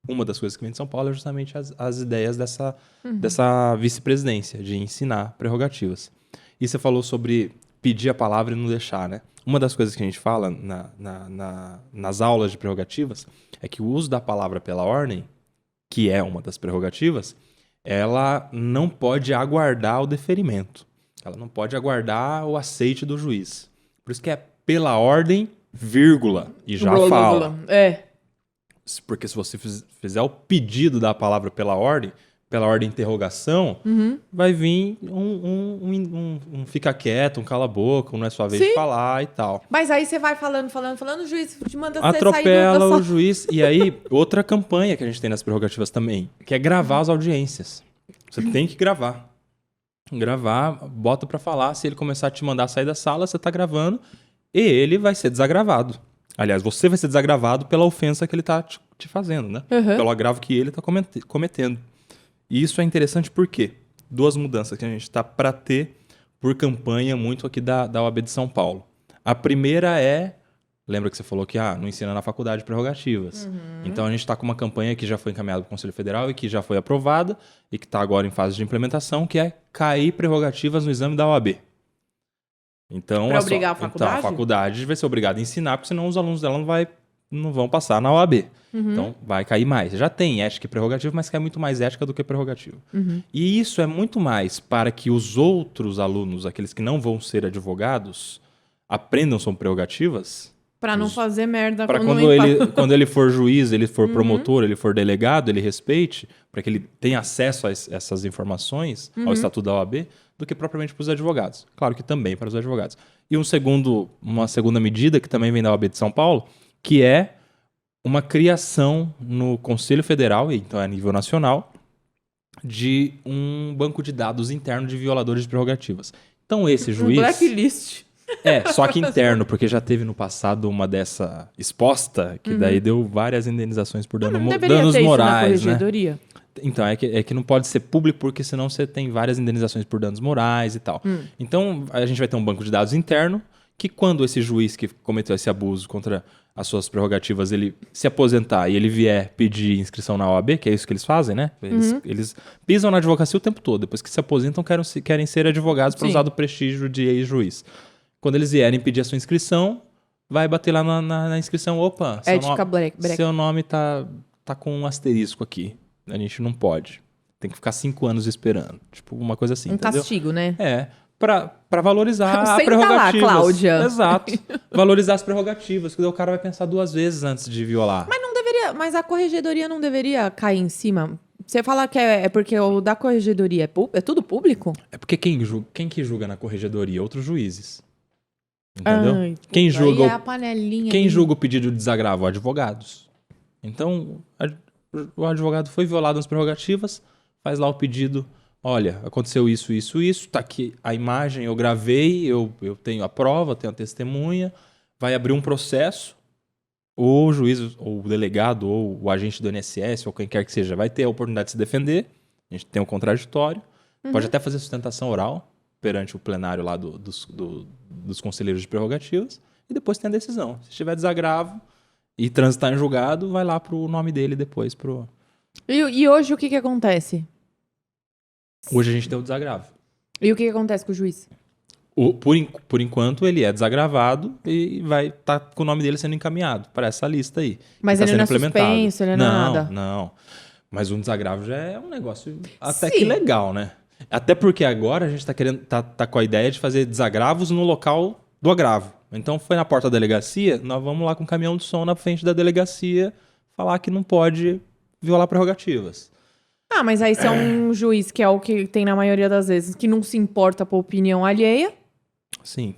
uma das coisas que vem de São Paulo é justamente as ideias dessa vice-presidência, de ensinar prerrogativas. E você falou sobre pedir a palavra e não deixar, né? Uma das coisas que a gente fala nas aulas de prerrogativas é que o uso da palavra pela ordem, que é uma das prerrogativas, ela não pode aguardar o deferimento. Ela não pode aguardar o aceite do juiz. Por isso que é pela ordem, vírgula, e já fala. Porque se você fizer o pedido da palavra pela ordem interrogação, vai vir um fica quieto, um cala a boca, um não é sua vez de falar e tal. Mas aí você vai falando, o juiz te manda você atropela sair o juiz. E aí, outra campanha que a gente tem nas prerrogativas também, que é gravar as audiências. Você tem que gravar. Gravar, bota pra falar. Se ele começar a te mandar sair da sala, você tá gravando e ele vai ser desagravado. Aliás, você vai ser desagravado pela ofensa que ele tá te fazendo, né? Pelo agravo que ele tá cometendo. E isso é interessante porque 2 mudanças que a gente está para ter por campanha muito aqui da OAB de São Paulo. A primeira lembra que você falou que não ensina na faculdade prerrogativas. Então a gente está com uma campanha que já foi encaminhada para o Conselho Federal e que já foi aprovada e que está agora em fase de implementação, que é cair prerrogativas no exame da OAB. Então, para obrigar a faculdade? Então, a faculdade vai ser obrigada a ensinar, porque senão os alunos dela não vão passar na OAB. Então, vai cair mais. Já tem ética e prerrogativa, mas cai muito mais ética do que prerrogativa. E isso é muito mais para que os outros alunos, aqueles que não vão ser advogados, aprendam sobre prerrogativas. Para não fazer merda. Para quando ele for juiz, ele for promotor, ele for delegado, ele respeite, para que ele tenha acesso a essas informações, ao Estatuto da OAB, do que propriamente para os advogados. Claro que também para os advogados. E uma segunda medida, que também vem da OAB de São Paulo, que é uma criação no Conselho Federal, e então é a nível nacional, de um banco de dados interno de violadores de prerrogativas. Então esse juiz... Um blacklist. Só que interno, porque já teve no passado uma dessa exposta, que daí deu várias indenizações por danos morais, isso na corregedoria. Né? Então, é que não pode ser público, porque senão você tem várias indenizações por danos morais e tal. Então, a gente vai ter um banco de dados interno, que quando esse juiz que cometeu esse abuso contra as suas prerrogativas, ele se aposentar e ele vier pedir inscrição na OAB, que é isso que eles fazem, né? Eles pisam na advocacia o tempo todo. Depois que se aposentam, querem ser advogados para usar do prestígio de ex-juiz. Quando eles vierem pedir a sua inscrição, vai bater lá na inscrição. Opa, seu nome tá com um asterisco aqui. A gente não pode. Tem que ficar 5 anos esperando. Tipo, uma coisa assim, entendeu? Castigo, né? Pra valorizar a prerrogativa. Lá, Cláudia. Exato. Valorizar as prerrogativas, que o cara vai pensar 2 vezes antes de violar. Mas não deveria... Mas a corregedoria não deveria cair em cima? Você fala que é porque o da corregedoria é tudo público? É porque quem que julga na corregedoria? Outros juízes. Entendeu? Quem julga a panelinha quem julga o pedido de desagravo? Advogados. Então, o advogado foi violado nas prerrogativas, faz lá o pedido. Olha, aconteceu isso, tá aqui a imagem, eu gravei, eu tenho a prova, tenho a testemunha, vai abrir um processo, o juiz, ou o delegado, ou o agente do INSS, ou quem quer que seja, vai ter a oportunidade de se defender, a gente tem um contraditório, pode até fazer sustentação oral perante o plenário lá dos conselheiros de prerrogativas, e depois tem a decisão. Se tiver desagravo e transitar em julgado, vai lá pro nome dele depois. E hoje o que acontece? Hoje a gente tem o desagravo. E o que acontece com o juiz? Por enquanto, ele é desagravado e vai estar com o nome dele sendo encaminhado para essa lista aí. Mas ele não é suspenso, ele não é nada? Não. Mas um desagravo já é um negócio até que legal, né? Até porque agora a gente tá com a ideia de fazer desagravos no local do agravo. Então foi na porta da delegacia, nós vamos lá com um caminhão de som na frente da delegacia falar que não pode violar prerrogativas. Mas aí se é um juiz, que é o que tem na maioria das vezes, que não se importa com a opinião alheia. Sim.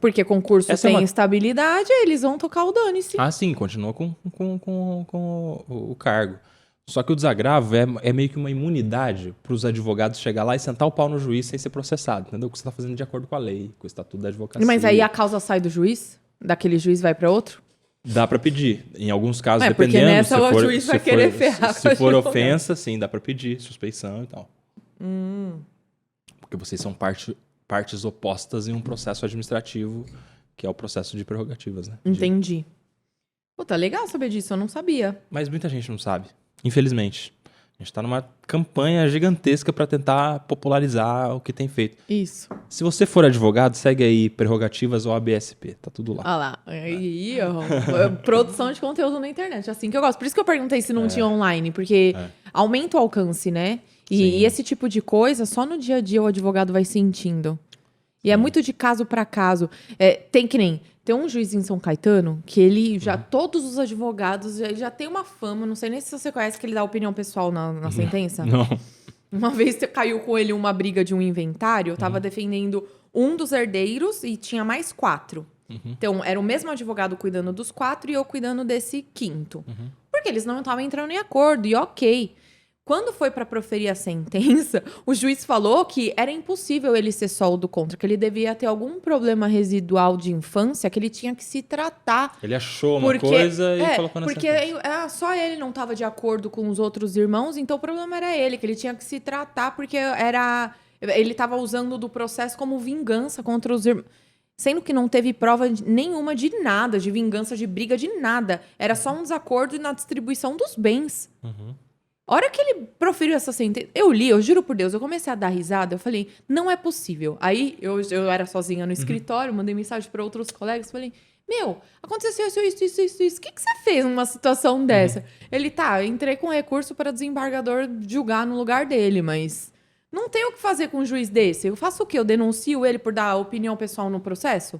Porque concurso tem estabilidade, eles vão tocar o dane-se. Sim, continua com o cargo. Só que o desagravo é meio que uma imunidade para os advogados chegar lá e sentar o pau no juiz sem ser processado, entendeu? O que você está fazendo de acordo com a lei, com o Estatuto da Advocacia. Mas aí a causa sai do juiz? Daquele juiz vai para outro? Dá para pedir. Em alguns casos, dependendo... Porque nessa o juiz vai querer ferrar. Se for ofensa, sim, dá para pedir suspeição e tal. Porque vocês são partes opostas em um processo administrativo, que é o processo de prerrogativas, né? Entendi. Pô, tá legal saber disso, eu não sabia. Mas muita gente não sabe, infelizmente. A gente está numa campanha gigantesca para tentar popularizar o que tem feito. Isso. Se você for advogado, segue aí Prerrogativas OAB-SP, tá tudo lá. Olha lá. Aí, ó, produção de conteúdo na internet, assim que eu gosto. Por isso que eu perguntei se não tinha online, porque aumenta o alcance, né? E esse tipo de coisa, só no dia a dia o advogado vai sentindo. E é muito de caso para caso. Tem um juiz em São Caetano que ele já, todos os advogados, já tem uma fama, não sei nem se você conhece, que ele dá opinião pessoal na sentença. Não. Uma vez caiu com ele uma briga de um inventário, eu tava defendendo um dos herdeiros e tinha mais 4. Então, era o mesmo advogado cuidando dos 4 e eu cuidando desse 5º. Porque eles não estavam entrando em acordo, e ok. Quando foi para proferir a sentença, o juiz falou que era impossível ele ser só o do contra, que ele devia ter algum problema residual de infância, que ele tinha que se tratar. Ele achou uma coisa e colocou na sentença. Porque só ele não estava de acordo com os outros irmãos, então o problema era ele, que ele tinha que se tratar porque ele estava usando do processo como vingança contra os irmãos. Sendo que não teve prova nenhuma de nada, de vingança, de briga, de nada. Era só um desacordo na distribuição dos bens. A hora que ele proferiu essa sentença, eu juro por Deus, eu comecei a dar risada, eu falei, não é possível. Aí, eu era sozinha no escritório, mandei mensagem para outros colegas, falei, aconteceu isso. O que você fez numa situação dessa? Ele, eu entrei com recurso para desembargador julgar no lugar dele, mas não tem o que fazer com um juiz desse. Eu faço o quê? Eu denuncio ele por dar opinião pessoal no processo?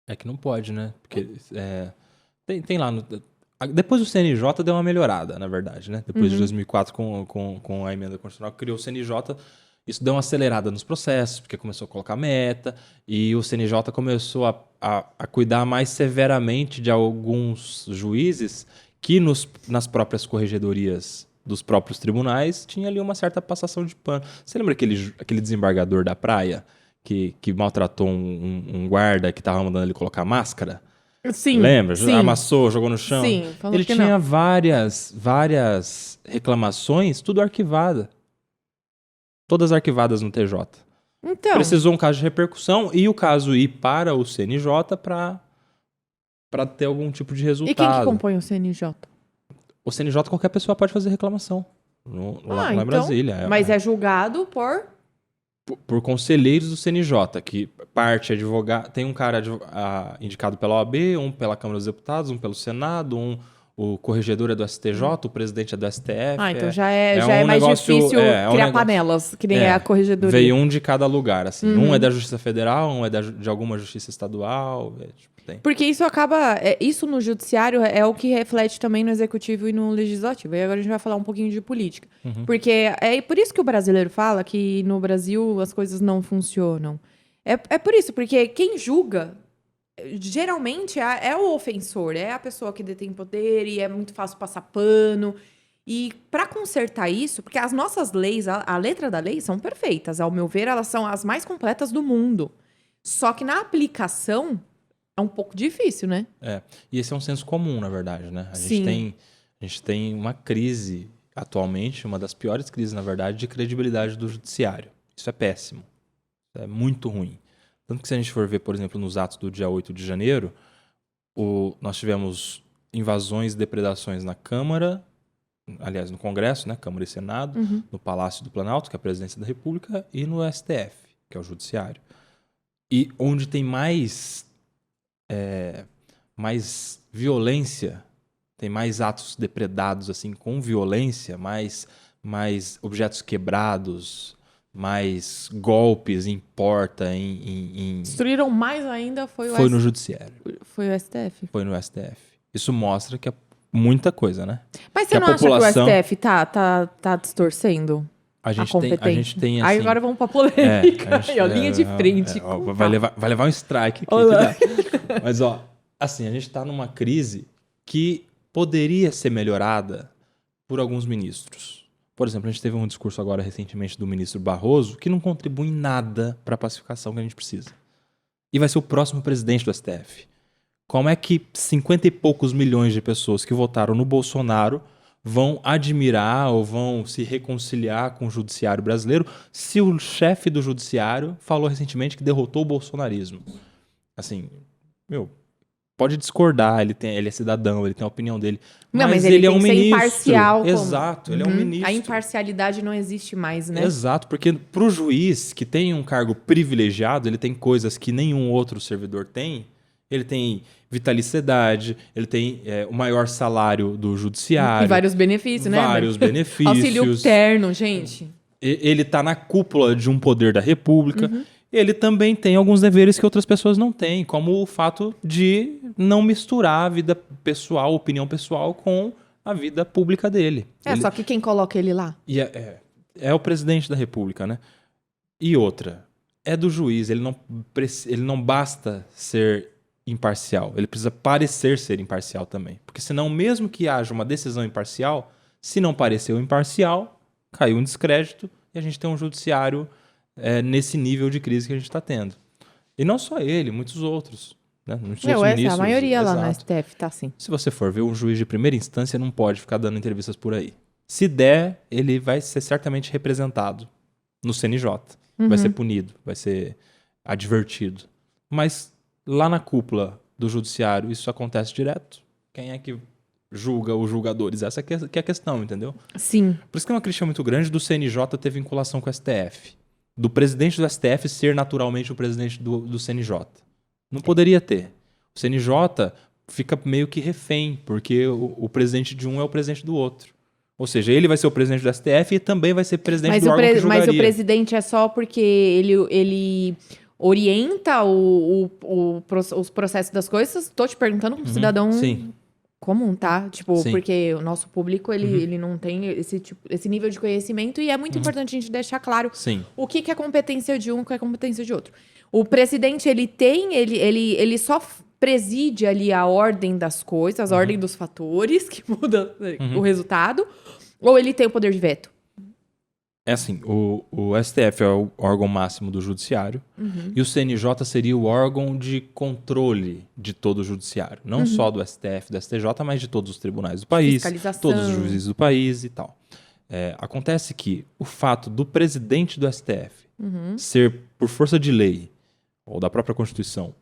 É que não pode, né? Porque tem lá... Depois o CNJ deu uma melhorada, na verdade, né? Depois de 2004, com a emenda constitucional que criou o CNJ, isso deu uma acelerada nos processos, porque começou a colocar meta, e o CNJ começou a cuidar mais severamente de alguns juízes que nas próprias corregedorias dos próprios tribunais tinha ali uma certa passação de pano. Você lembra aquele desembargador da praia que maltratou um guarda que estava mandando ele colocar máscara? Sim. Lembra? Sim. Amassou, jogou no chão. Sim, falou ele que tinha não. várias reclamações, tudo arquivada. Todas arquivadas no TJ. Então. Precisou um caso de repercussão e o caso ir para o CNJ para ter algum tipo de resultado. E quem que compõe o CNJ? O CNJ, qualquer pessoa pode fazer reclamação. Lá em Brasília. Mas é julgado por conselheiros do CNJ, que parte advogado. Tem um cara indicado pela OAB, um pela Câmara dos Deputados, um pelo Senado, o corregedor é do STJ, o presidente é do STF. Então já é mais difícil criar panelas, que nem é a corregedoria. Veio um de cada lugar, assim. Um é da Justiça Federal, um é de alguma Justiça Estadual. Tem. Porque isso acaba... isso no judiciário é o que reflete também no executivo e no legislativo. E agora a gente vai falar um pouquinho de política. Porque é por isso que o brasileiro fala que no Brasil as coisas não funcionam. É por isso, porque quem julga geralmente é o ofensor, é a pessoa que detém poder e é muito fácil passar pano. E para consertar isso, porque as nossas leis, a letra da lei são perfeitas. Ao meu ver, elas são as mais completas do mundo. Só que na aplicação... é um pouco difícil, né? E esse é um senso comum, na verdade, né? A gente tem uma crise atualmente, uma das piores crises, na verdade, de credibilidade do judiciário. Isso é péssimo. Isso é muito ruim. Tanto que se a gente for ver, por exemplo, nos atos do dia 8 de janeiro, nós tivemos invasões e depredações na Câmara, aliás, no Congresso, né? Câmara e Senado, no Palácio do Planalto, que é a Presidência da República, e no STF, que é o Judiciário. E onde tem mais violência, tem mais atos depredados assim com violência, mais objetos quebrados, mais golpes em porta, Destruíram mais ainda foi no judiciário. Foi o STF. Foi no STF. Isso mostra que é muita coisa, né? Mas você não acha que o STF tá distorcendo? A gente tem assim... Aí agora vamos pra polêmica. Linha de frente. Vai levar um strike aqui. Mas, assim, a gente tá numa crise que poderia ser melhorada por alguns ministros. Por exemplo, a gente teve um discurso agora recentemente do ministro Barroso que não contribui em nada para a pacificação que a gente precisa. E vai ser o próximo presidente do STF. Como é que 50 e poucos milhões de pessoas que votaram no Bolsonaro vão admirar ou vão se reconciliar com o judiciário brasileiro se o chefe do judiciário falou recentemente que derrotou o bolsonarismo. Assim, pode discordar, ele é cidadão, ele tem a opinião dele. Não, mas ele é tem um que ser ministro. imparcial. Exato, ele é um ministro. A imparcialidade não existe mais, né? Exato, porque para o juiz que tem um cargo privilegiado, ele tem coisas que nenhum outro servidor tem. Ele tem vitaliciedade, ele tem o maior salário do judiciário. E vários benefícios, né? Vários benefícios. Auxílio terno, gente. Ele está na cúpula de um poder da República. Ele também tem alguns deveres que outras pessoas não têm, como o fato de não misturar a vida pessoal, opinião pessoal, com a vida pública dele. Só que quem coloca ele lá? E é o presidente da República, né? E outra, é do juiz, ele não basta ser imparcial, ele precisa parecer ser imparcial também. Porque senão, mesmo que haja uma decisão imparcial, se não pareceu imparcial, caiu um descrédito e a gente tem um judiciário nesse nível de crise que a gente está tendo. E não só ele, muitos outros. Né? A maioria lá na STF tá assim. Se você for ver, um juiz de primeira instância não pode ficar dando entrevistas por aí. Se der, ele vai ser certamente representado no CNJ. Vai ser punido, vai ser advertido. Mas lá na cúpula do judiciário, isso acontece direto. Quem é que julga os julgadores? Essa que é a questão, entendeu? Sim. Por isso que é uma crítica muito grande do CNJ ter vinculação com o STF. Do presidente do STF ser naturalmente o presidente do CNJ. Não poderia ter. O CNJ fica meio que refém, porque o presidente de um é o presidente do outro. Ou seja, ele vai ser o presidente do STF e também vai ser presidente do órgão que julgaria. Mas o presidente é só porque ele orienta os processos das coisas? Estou te perguntando como cidadão comum, tá? Tipo, porque o nosso público, ele não tem esse nível de conhecimento e é muito importante a gente deixar claro o que é competência de um e o que é competência de outro. O presidente, ele só preside ali a ordem das coisas, a ordem dos fatores que muda o resultado, ou ele tem o poder de veto? É assim, o STF é o órgão máximo do judiciário e o CNJ seria o órgão de controle de todo o judiciário. Não só do STF, do STJ, mas de todos os tribunais do país, todos os juízes do país e tal. Acontece que o fato do presidente do STF ser, por força de lei, ou da própria Constituição,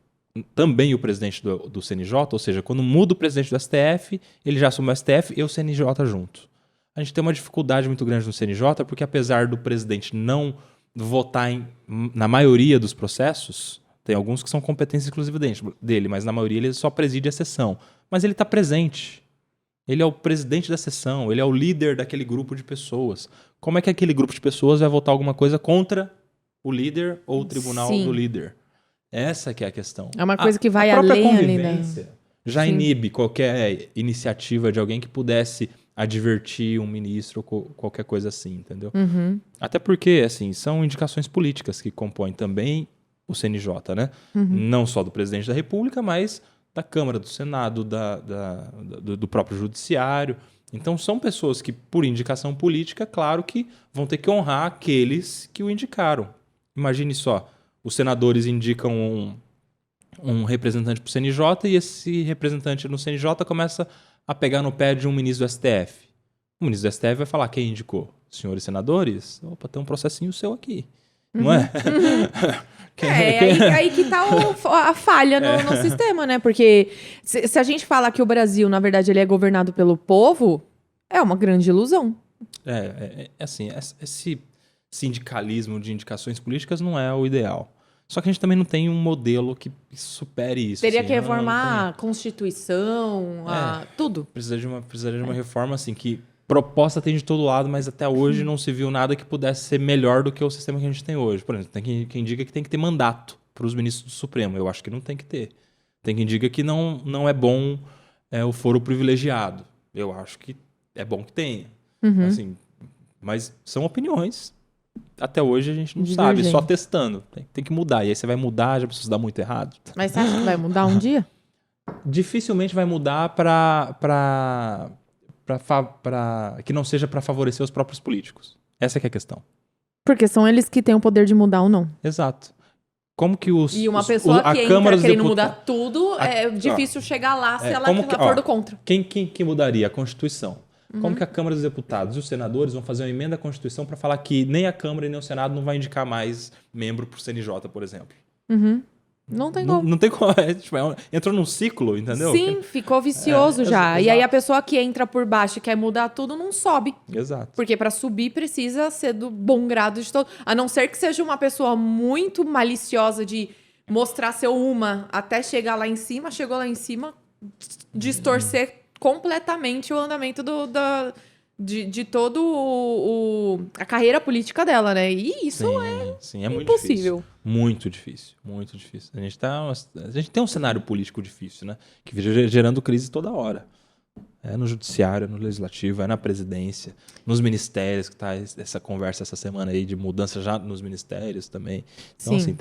também o presidente do CNJ, ou seja, quando muda o presidente do STF, ele já assume o STF e o CNJ junto. A gente tem uma dificuldade muito grande no CNJ, porque apesar do presidente não votar na maioria dos processos, tem alguns que são competência exclusiva dele, mas na maioria ele só preside a sessão. Mas ele está presente. Ele é o presidente da sessão, ele é o líder daquele grupo de pessoas. Como é que aquele grupo de pessoas vai votar alguma coisa contra o líder ou o tribunal do líder? Essa que é a questão. É uma coisa que vai além ali, né? Já inibe qualquer iniciativa de alguém que pudesse advertir um ministro ou qualquer coisa assim, entendeu? Até porque, assim, são indicações políticas que compõem também o CNJ, né? Não só do presidente da República, mas da Câmara, do Senado, do próprio Judiciário. Então, são pessoas que, por indicação política, claro que vão ter que honrar aqueles que o indicaram. Imagine só, os senadores indicam um representante para o CNJ e esse representante no CNJ começa a pegar no pé de um ministro do STF. O ministro do STF vai falar: quem indicou? Senhores senadores? Opa, tem um processinho seu aqui. Não é? Aí que tá a falha no sistema, né? Porque se a gente fala que o Brasil, na verdade, ele é governado pelo povo, é uma grande ilusão. Assim, esse sindicalismo de indicações políticas não é o ideal. Só que a gente também não tem um modelo que supere isso. Teria que reformar a Constituição, tudo. Precisaria de uma reforma assim, que proposta tem de todo lado, mas até hoje não se viu nada que pudesse ser melhor do que o sistema que a gente tem hoje. Por exemplo, tem quem diga que tem que ter mandato para os ministros do Supremo. Eu acho que não tem que ter. Tem quem diga que não é bom o foro privilegiado. Eu acho que é bom que tenha. Assim, mas são opiniões. Até hoje a gente não sabe, só testando. Tem que mudar. E aí você vai mudar, já precisa dar muito errado. Mas você acha que vai mudar um dia? Dificilmente vai mudar para que não seja para favorecer os próprios políticos. Essa que é a questão. Porque são eles que têm o poder de mudar ou não. Exato. Como que E uma pessoa que entra querendo mudar tudo, é difícil chegar lá se ela for do contra. Quem mudaria? A Constituição. Como que a Câmara dos Deputados e os senadores vão fazer uma emenda à Constituição para falar que nem a Câmara e nem o Senado não vai indicar mais membro para o CNJ, por exemplo? Não tem como. Não tem como. Entrou num ciclo, entendeu? Sim, ficou vicioso já. E aí a pessoa que entra por baixo e quer mudar tudo não sobe. Exato. Porque para subir precisa ser do bom grado de todo. A não ser que seja uma pessoa muito maliciosa de mostrar seu até chegar lá em cima, chegou lá em cima, distorcer completamente o andamento de todo a carreira política dela, né? E isso sim, é muito impossível. Difícil. Muito difícil, muito difícil. A gente tem um cenário político difícil, né? Que vem gerando crise toda hora. É no judiciário, no legislativo, é na presidência, nos ministérios, que tá essa conversa essa semana aí de mudança já nos ministérios também. Então, assim,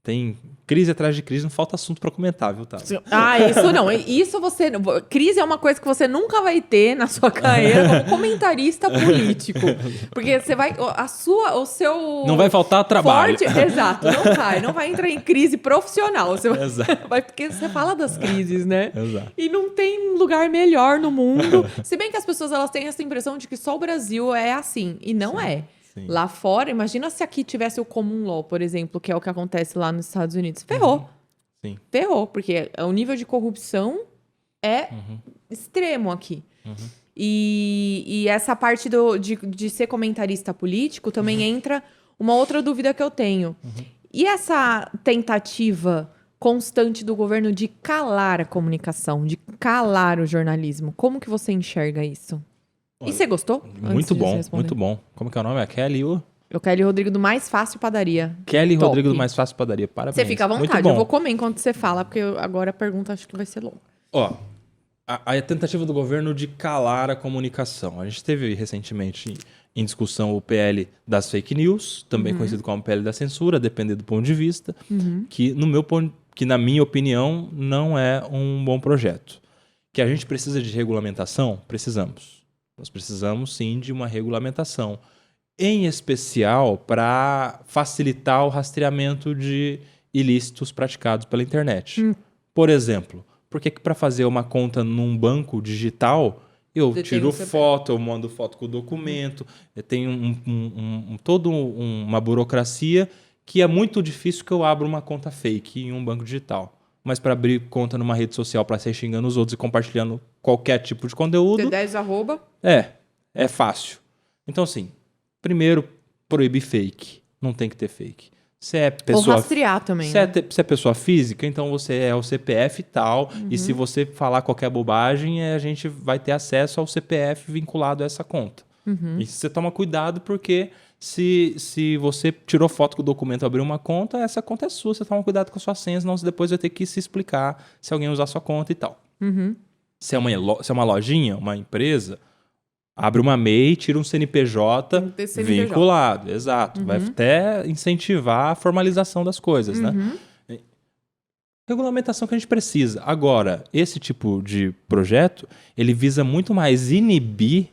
tem crise atrás de crise, não falta assunto para comentar, viu, tá? Isso não. Isso você... Crise é uma coisa que você nunca vai ter na sua carreira como comentarista político. Porque você vai... O seu... Não vai faltar trabalho. Exato, não vai entrar em crise profissional. Porque você fala das crises, né? Exato. E não tem lugar melhor no mundo. Se bem que as pessoas elas têm essa impressão de que só o Brasil é assim. E não é. Sim. Lá fora, imagina se aqui tivesse o common law, por exemplo, que é o que acontece lá nos Estados Unidos. Ferrou. Sim. Ferrou, porque o nível de corrupção é extremo aqui. E essa parte de ser comentarista político também entra uma outra dúvida que eu tenho. E essa tentativa constante do governo de calar a comunicação, de calar o jornalismo, como que você enxerga isso? E você gostou? Muito bom, muito bom. Como que é o nome? É Kelly O Kelly Rodrigo do Mais Fácil Padaria. Kelly Rodrigo do Mais Fácil Padaria. Parabéns. Você fica à vontade, eu vou comer enquanto você fala, porque agora a pergunta acho que vai ser longa. Ó, a tentativa do governo de calar a comunicação. A gente teve recentemente em discussão o PL das fake news, também conhecido como PL da censura, dependendo do ponto de vista, que na minha opinião não é um bom projeto. Que a gente precisa de regulamentação? Precisamos. Nós precisamos, sim, de uma regulamentação, em especial para facilitar o rastreamento de ilícitos praticados pela internet. Por exemplo, por que para fazer uma conta num banco digital, eu tiro foto, eu mando foto com o documento, tem toda uma burocracia que é muito difícil que eu abra uma conta fake em um banco digital. Mas para abrir conta numa rede social para sair xingando os outros e compartilhando qualquer tipo de conteúdo... D10 arroba. É fácil. Então, assim, primeiro, proibir fake. Não tem que ter fake. Se é pessoa, ou rastrear também. Se é pessoa física, então você é o CPF e tal. E se você falar qualquer bobagem, a gente vai ter acesso ao CPF vinculado a essa conta. E você toma cuidado porque... Se você tirou foto com o documento e abriu uma conta, essa conta é sua. Você toma cuidado com a sua senha, senão você depois vai ter que se explicar se alguém usar a sua conta e tal. Se é uma lojinha, uma empresa, abre uma MEI, tira um CNPJ vinculado. Exato. Vai até incentivar a formalização das coisas, né? Regulamentação que a gente precisa. Agora, esse tipo de projeto, ele visa muito mais inibir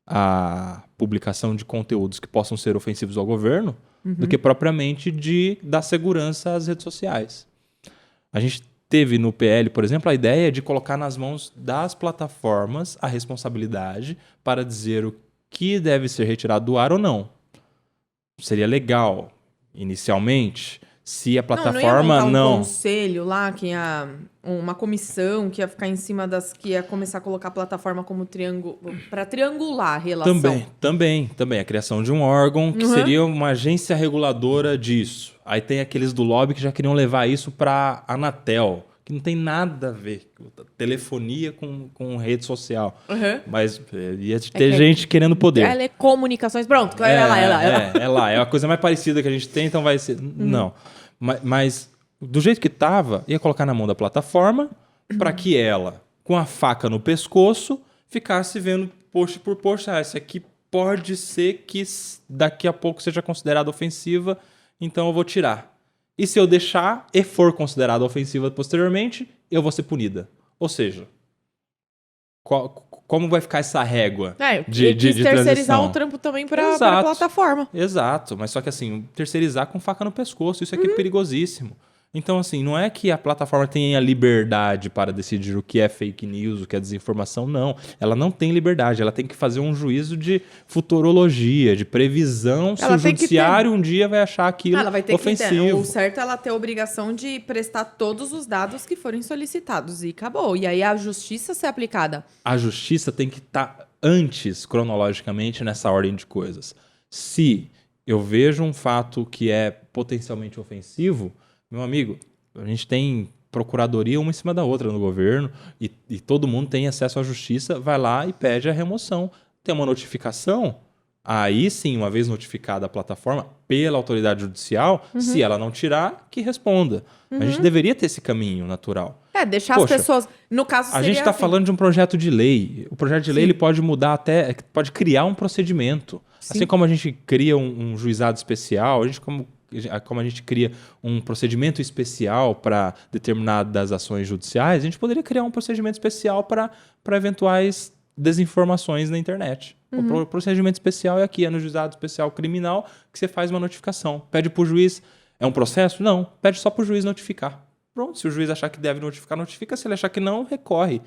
a publicação de conteúdos que possam ser ofensivos ao governo do que propriamente de dar segurança às redes sociais. A gente teve no PL, por exemplo, a ideia de colocar nas mãos das plataformas a responsabilidade para dizer o que deve ser retirado do ar ou não. Seria legal, inicialmente, se a plataforma não ia montar um conselho lá, que ia uma comissão que ia ficar em cima que ia começar a colocar a plataforma como para triangular a relação. Também. A criação de um órgão que seria uma agência reguladora disso. Aí tem aqueles do lobby que já queriam levar isso para a Anatel, que não tem nada a ver com telefonia com rede social. Mas ia ter gente querendo poder. Ela é comunicações, pronto. É lá. É a coisa mais parecida que a gente tem, então vai ser... Não. Mas do jeito que estava, ia colocar na mão da plataforma para que ela, com a faca no pescoço, ficasse vendo post por post. Essa aqui pode ser que daqui a pouco seja considerada ofensiva, então eu vou tirar. E se eu deixar e for considerada ofensiva posteriormente, eu vou ser punida. Ou seja, como vai ficar essa régua de terceirizar transição? O trampo também para a plataforma. Exato, mas só que assim, terceirizar com faca no pescoço, isso aqui é perigosíssimo. Então, assim, não é que a plataforma tenha liberdade para decidir o que é fake news, o que é desinformação, não. Ela não tem liberdade, ela tem que fazer um juízo de futurologia, de previsão, se Ela o tem que judiciário um dia vai achar aquilo Ela vai ter ofensivo. que ter. O certo é ela ter a obrigação de prestar todos os dados que forem solicitados. E acabou. E aí a justiça ser aplicada. A justiça tem que estar antes, cronologicamente, nessa ordem de coisas. Se eu vejo um fato que é potencialmente ofensivo, meu amigo, a gente tem procuradoria uma em cima da outra no governo e todo mundo tem acesso à justiça, vai lá e pede a remoção. Tem uma notificação, aí sim, uma vez notificada a plataforma pela autoridade judicial, se ela não tirar, que responda. A gente deveria ter esse caminho natural. Deixar Poxa, as pessoas... No caso, A seria gente está assim. falando de um projeto de lei. O projeto de lei Sim. ele pode mudar até, pode criar um procedimento. Sim. Assim como a gente cria um juizado especial, como a gente cria um procedimento especial para determinadas ações judiciais, a gente poderia criar um procedimento especial para eventuais desinformações na internet. O procedimento especial é aqui, é no juizado especial criminal que você faz uma notificação. Pede para o juiz, é um processo? Não, pede só para o juiz notificar. Pronto, se o juiz achar que deve notificar, notifica. Se ele achar que não, recorre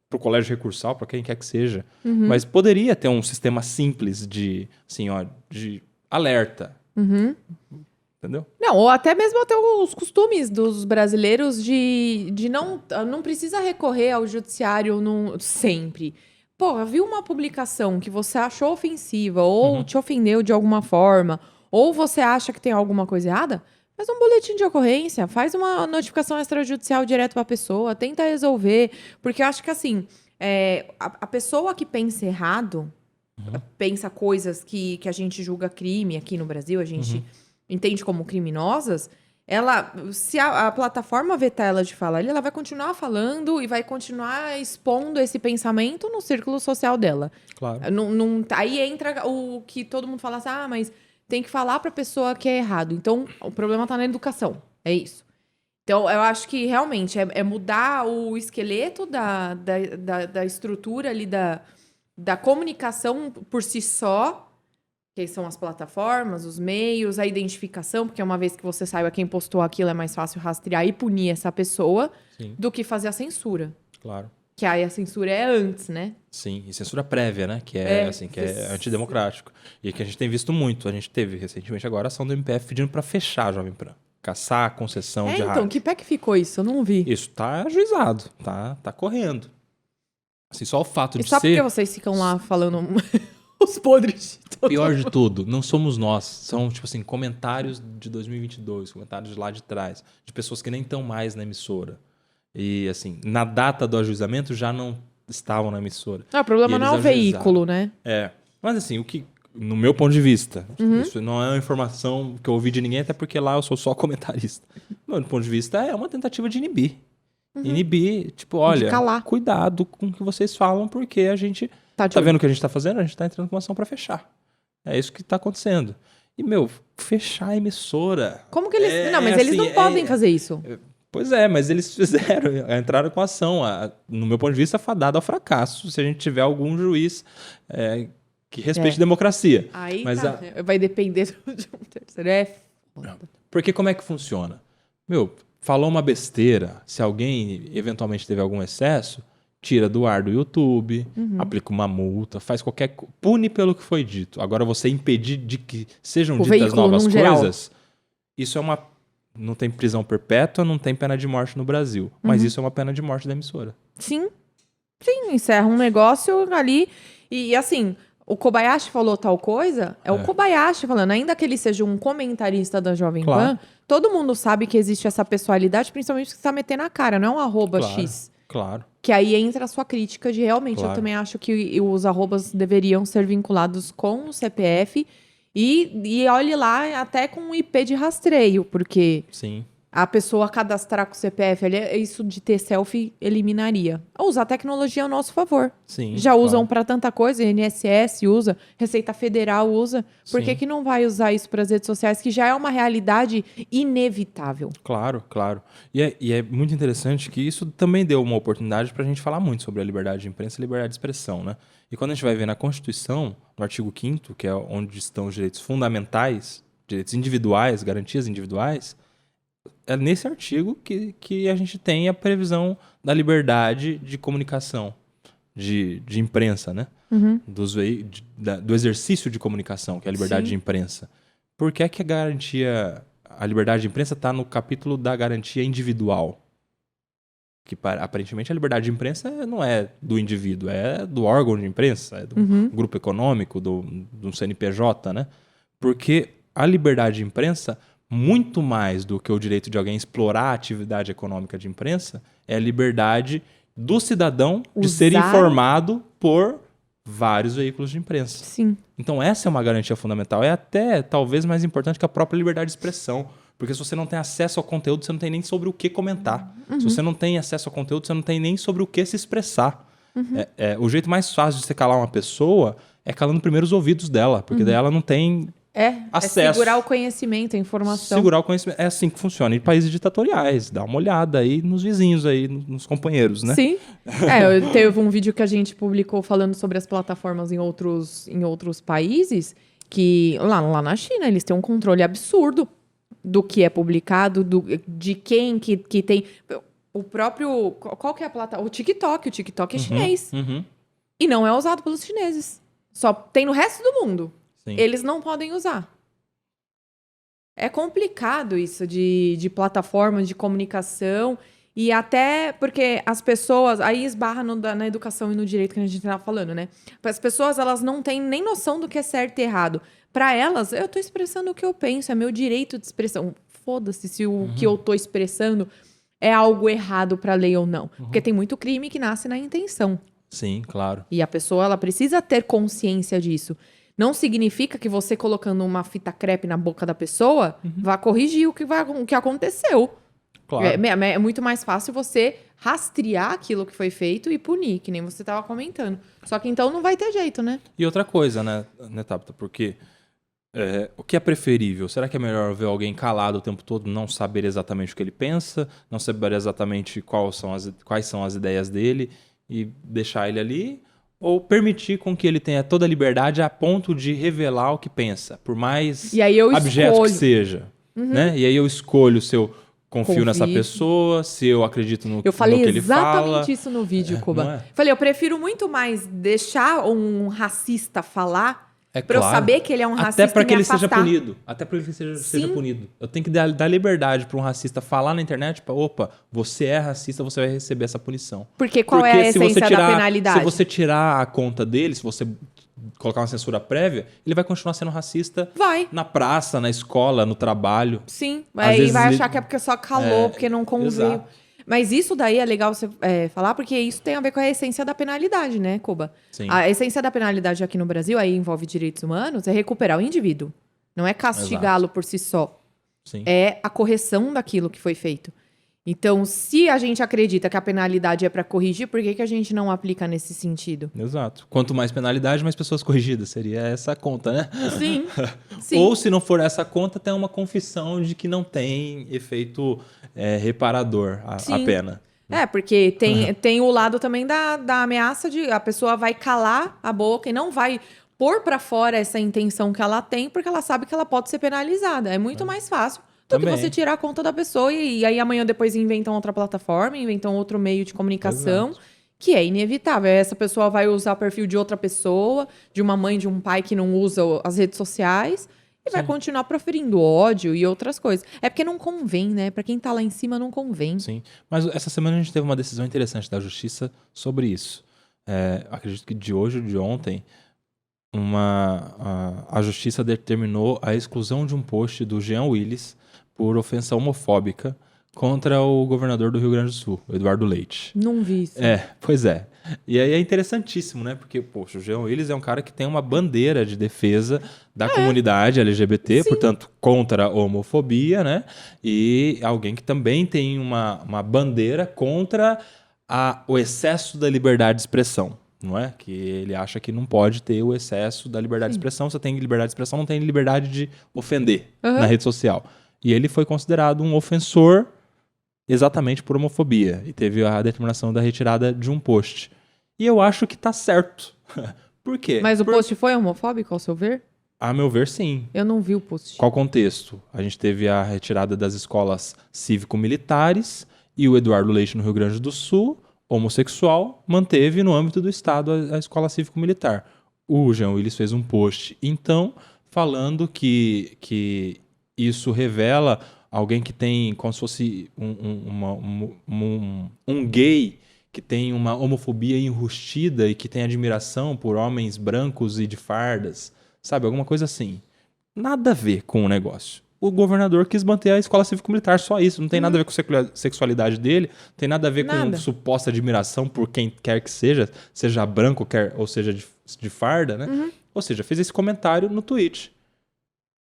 para o colégio recursal, para quem quer que seja. Mas poderia ter um sistema simples de, assim, ó, de alerta. Entendeu? Não, ou até mesmo até os costumes dos brasileiros de não precisa recorrer ao judiciário sempre. Pô, viu uma publicação que você achou ofensiva ou te ofendeu de alguma forma, ou você acha que tem alguma coisa errada, faz um boletim de ocorrência, faz uma notificação extrajudicial direto para a pessoa, tenta resolver. Porque eu acho que, assim, a pessoa que pensa errado, pensa coisas que a gente julga crime aqui no Brasil, a gente entende como criminosas, se a plataforma vetar ela de falar, ela vai continuar falando e vai continuar expondo esse pensamento no círculo social dela. Claro. Aí entra o que todo mundo fala assim, mas tem que falar para a pessoa que é errado. Então, o problema está na educação. É isso. Então, eu acho que realmente é mudar o esqueleto da estrutura ali da comunicação por si só, que são as plataformas, os meios, a identificação, porque uma vez que você saiba quem postou aquilo, é mais fácil rastrear e punir essa pessoa do que fazer a censura. Claro. Que aí a censura é antes, né? Sim, e censura prévia, né? Que é antidemocrático. E que a gente tem visto muito. A gente teve recentemente agora a ação do MPF pedindo para fechar a Jovem Pan. Caçar a concessão de rádio. Então, que pé que ficou isso? Eu não vi. Isso tá ajuizado, tá correndo. Assim, só o fato de só ser... porque vocês ficam lá falando os podres de todo Pior de tudo, não somos nós. São, tipo assim, comentários de 2022, comentários de lá de trás, de pessoas que nem estão mais na emissora. E, assim, na data do ajuizamento já não estavam na emissora. O problema não é o veículo, né? Mas, assim, o que, no meu ponto de vista, isso não é uma informação que eu ouvi de ninguém, até porque lá eu sou só comentarista. Do meu ponto de vista, é uma tentativa de inibir. Inibir, tipo, olha, cuidado com o que vocês falam, porque a gente tá vendo o que a gente tá fazendo, a gente tá entrando com uma ação pra fechar. É isso que tá acontecendo. E, fechar a emissora... Como que eles... não, mas eles não podem fazer isso. Pois é, mas eles fizeram, entraram com ação, no meu ponto de vista, fadada ao fracasso, se a gente tiver algum juiz que respeite a democracia. Aí mas vai depender de um terceiro. Porque como é que funciona? Falou uma besteira, se alguém eventualmente teve algum excesso, tira do ar do YouTube, aplica uma multa, faz pune pelo que foi dito. Agora, você impedir de que sejam ditas novas coisas, isso é não tem prisão perpétua, não tem pena de morte no Brasil. Mas isso é uma pena de morte da emissora. Sim, encerra um negócio ali. E assim, o Kobayashi falou tal coisa, o Kobayashi falando, ainda que ele seja um comentarista da Jovem Pan, todo mundo sabe que existe essa pessoalidade, principalmente que você tá metendo a cara, não é um @x. Claro. Que aí entra a sua crítica de realmente, eu também acho que os arrobas deveriam ser vinculados com o CPF e olhe lá até com um IP de rastreio, porque a pessoa cadastrar com o CPF, isso de ter selfie eliminaria. Usar a tecnologia ao nosso favor. Sim, já usam para tanta coisa, INSS usa, Receita Federal usa. Por que não vai usar isso para as redes sociais, que já é uma realidade inevitável? Claro. E é muito interessante que isso também deu uma oportunidade para a gente falar muito sobre a liberdade de imprensa e liberdade de expressão, né? E quando a gente vai ver na Constituição, no artigo 5º, que é onde estão os direitos fundamentais, direitos individuais, garantias individuais, É nesse artigo que a gente tem a previsão da liberdade de comunicação, de imprensa, né? Do exercício de comunicação, que é a liberdade de imprensa. Por que é que a liberdade de imprensa está no capítulo da garantia individual? Que aparentemente a liberdade de imprensa não é do indivíduo, é do órgão de imprensa, é do grupo econômico, do CNPJ, né? Porque a liberdade de imprensa, muito mais do que o direito de alguém explorar a atividade econômica de imprensa, é a liberdade do cidadão de ser informado por vários veículos de imprensa. Sim. Então essa é uma garantia fundamental. É até talvez mais importante que a própria liberdade de expressão. Porque se você não tem acesso ao conteúdo, você não tem nem sobre o que comentar. Se você não tem acesso ao conteúdo, você não tem nem sobre o que se expressar. O jeito mais fácil de você calar uma pessoa é calando primeiro os ouvidos dela. Porque daí ela não tem acesso. É segurar o conhecimento, a informação. Segurar o conhecimento. É assim que funciona em países ditatoriais. Dá uma olhada aí nos vizinhos, aí nos companheiros, né? Sim. Teve um vídeo que a gente publicou falando sobre as plataformas em outros países, que lá na China eles têm um controle absurdo do que é publicado, de quem que tem... O próprio... Qual que é a plataforma? O TikTok. O TikTok é chinês. E não é usado pelos chineses. Só tem no resto do mundo. Sim. Eles não podem usar. É complicado isso de plataformas de comunicação e até porque as pessoas... Aí esbarra na educação e no direito que a gente estava falando, né? As pessoas, elas não têm nem noção do que é certo e errado. Para elas, eu tô expressando o que eu penso, é meu direito de expressão. Foda-se se o que eu tô expressando é algo errado para a lei ou não. Porque tem muito crime que nasce na intenção. Sim, claro. E a pessoa, ela precisa ter consciência disso. Não significa que você colocando uma fita crepe na boca da pessoa vá corrigir o que aconteceu. Claro. É muito mais fácil você rastrear aquilo que foi feito e punir, que nem você estava comentando. Só que então não vai ter jeito, né? E outra coisa, né Tabata? Porque o que é preferível? Será que é melhor ver alguém calado o tempo todo, não saber exatamente o que ele pensa, não saber exatamente quais são as ideias dele e deixar ele ali? Ou permitir com que ele tenha toda a liberdade a ponto de revelar o que pensa, por mais abjeto que seja. Né? E aí eu escolho se eu confio nessa pessoa, se eu acredito no que ele fala. Eu falei exatamente isso no vídeo, Cuba. Falei, eu prefiro muito mais deixar um racista falar pra eu saber que ele é um racista até para que e me ele seja afastar. punido. Até para que ele seja punido. Eu tenho que dar liberdade para um racista falar na internet, opa, você é racista, você vai receber essa punição. Porque qual é a essência da penalidade? Se você tirar a conta dele, se você colocar uma censura prévia, ele vai continuar sendo racista na praça, na escola, no trabalho. Sim, aí vai achar que é porque só calou, porque não conveio. Exato. Mas isso daí é legal você falar, porque isso tem a ver com a essência da penalidade, né, Cuba? Sim. A essência da penalidade aqui no Brasil, aí envolve direitos humanos, é recuperar o indivíduo. Não é castigá-lo por si só. Sim. É a correção daquilo que foi feito. Então, se a gente acredita que a penalidade é para corrigir, por que a gente não aplica nesse sentido? Exato. Quanto mais penalidade, mais pessoas corrigidas. Seria essa a conta, né? Sim. Ou, se não for essa conta, tem uma confissão de que não tem efeito reparador a pena. Porque tem o lado também da ameaça de a pessoa vai calar a boca e não vai pôr para fora essa intenção que ela tem, porque ela sabe que ela pode ser penalizada. É muito mais fácil do que você tirar a conta da pessoa e aí amanhã depois inventam outra plataforma, inventam outro meio de comunicação, que é inevitável. Essa pessoa vai usar o perfil de outra pessoa, de uma mãe, de um pai que não usa as redes sociais e vai continuar proferindo ódio e outras coisas. É porque não convém, né? Pra quem tá lá em cima, não convém. Sim, mas essa semana a gente teve uma decisão interessante da Justiça sobre isso. Acredito que de hoje ou de ontem, a Justiça determinou a exclusão de um post do Jean Willis por ofensa homofóbica contra o governador do Rio Grande do Sul, Eduardo Leite. Não vi isso. Pois é. E aí é interessantíssimo, né? Porque, poxa, o Jean Willis é um cara que tem uma bandeira de defesa da comunidade LGBT, portanto, contra a homofobia, né? E alguém que também tem uma bandeira contra o excesso da liberdade de expressão. Não é? Que ele acha que não pode ter o excesso da liberdade de expressão. Você tem liberdade de expressão, não tem liberdade de ofender na rede social. E ele foi considerado um ofensor exatamente por homofobia. E teve a determinação da retirada de um post. E eu acho que tá certo. Por quê? Mas o post foi homofóbico, ao seu ver? A meu ver, sim. Eu não vi o post. Qual contexto? A gente teve a retirada das escolas cívico-militares e o Eduardo Leite, no Rio Grande do Sul, homossexual, manteve no âmbito do Estado a escola cívico-militar. O Jean Willis fez um post, então, falando que isso revela alguém que tem como se fosse um gay que tem uma homofobia enrustida e que tem admiração por homens brancos e de fardas, sabe? Alguma coisa assim. Nada a ver com o negócio. O governador quis manter a escola cívico-militar, só isso. Não tem nada a ver com a sexualidade dele, não tem nada a ver com suposta admiração por quem quer que seja branco ou seja de farda, né? Ou seja, fez esse comentário no tweet.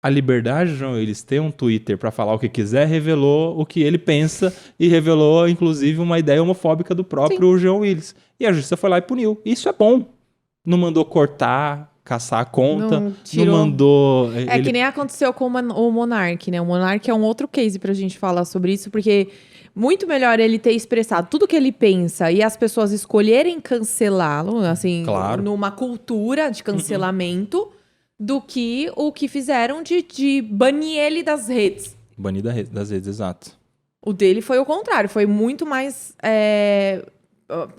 A liberdade, João, eles têm um Twitter para falar o que quiser, revelou o que ele pensa e revelou, inclusive, uma ideia homofóbica do próprio Jean Willis. E a justiça foi lá e puniu. Isso é bom. Não mandou cortar, caçar a conta, não mandou... Que nem aconteceu com o Monark, né? O Monark é um outro case pra gente falar sobre isso, porque muito melhor ele ter expressado tudo que ele pensa e as pessoas escolherem cancelá-lo, assim, numa cultura de cancelamento... do que o que fizeram de banir ele das redes. Banir das redes, exato. O dele foi o contrário, foi muito mais...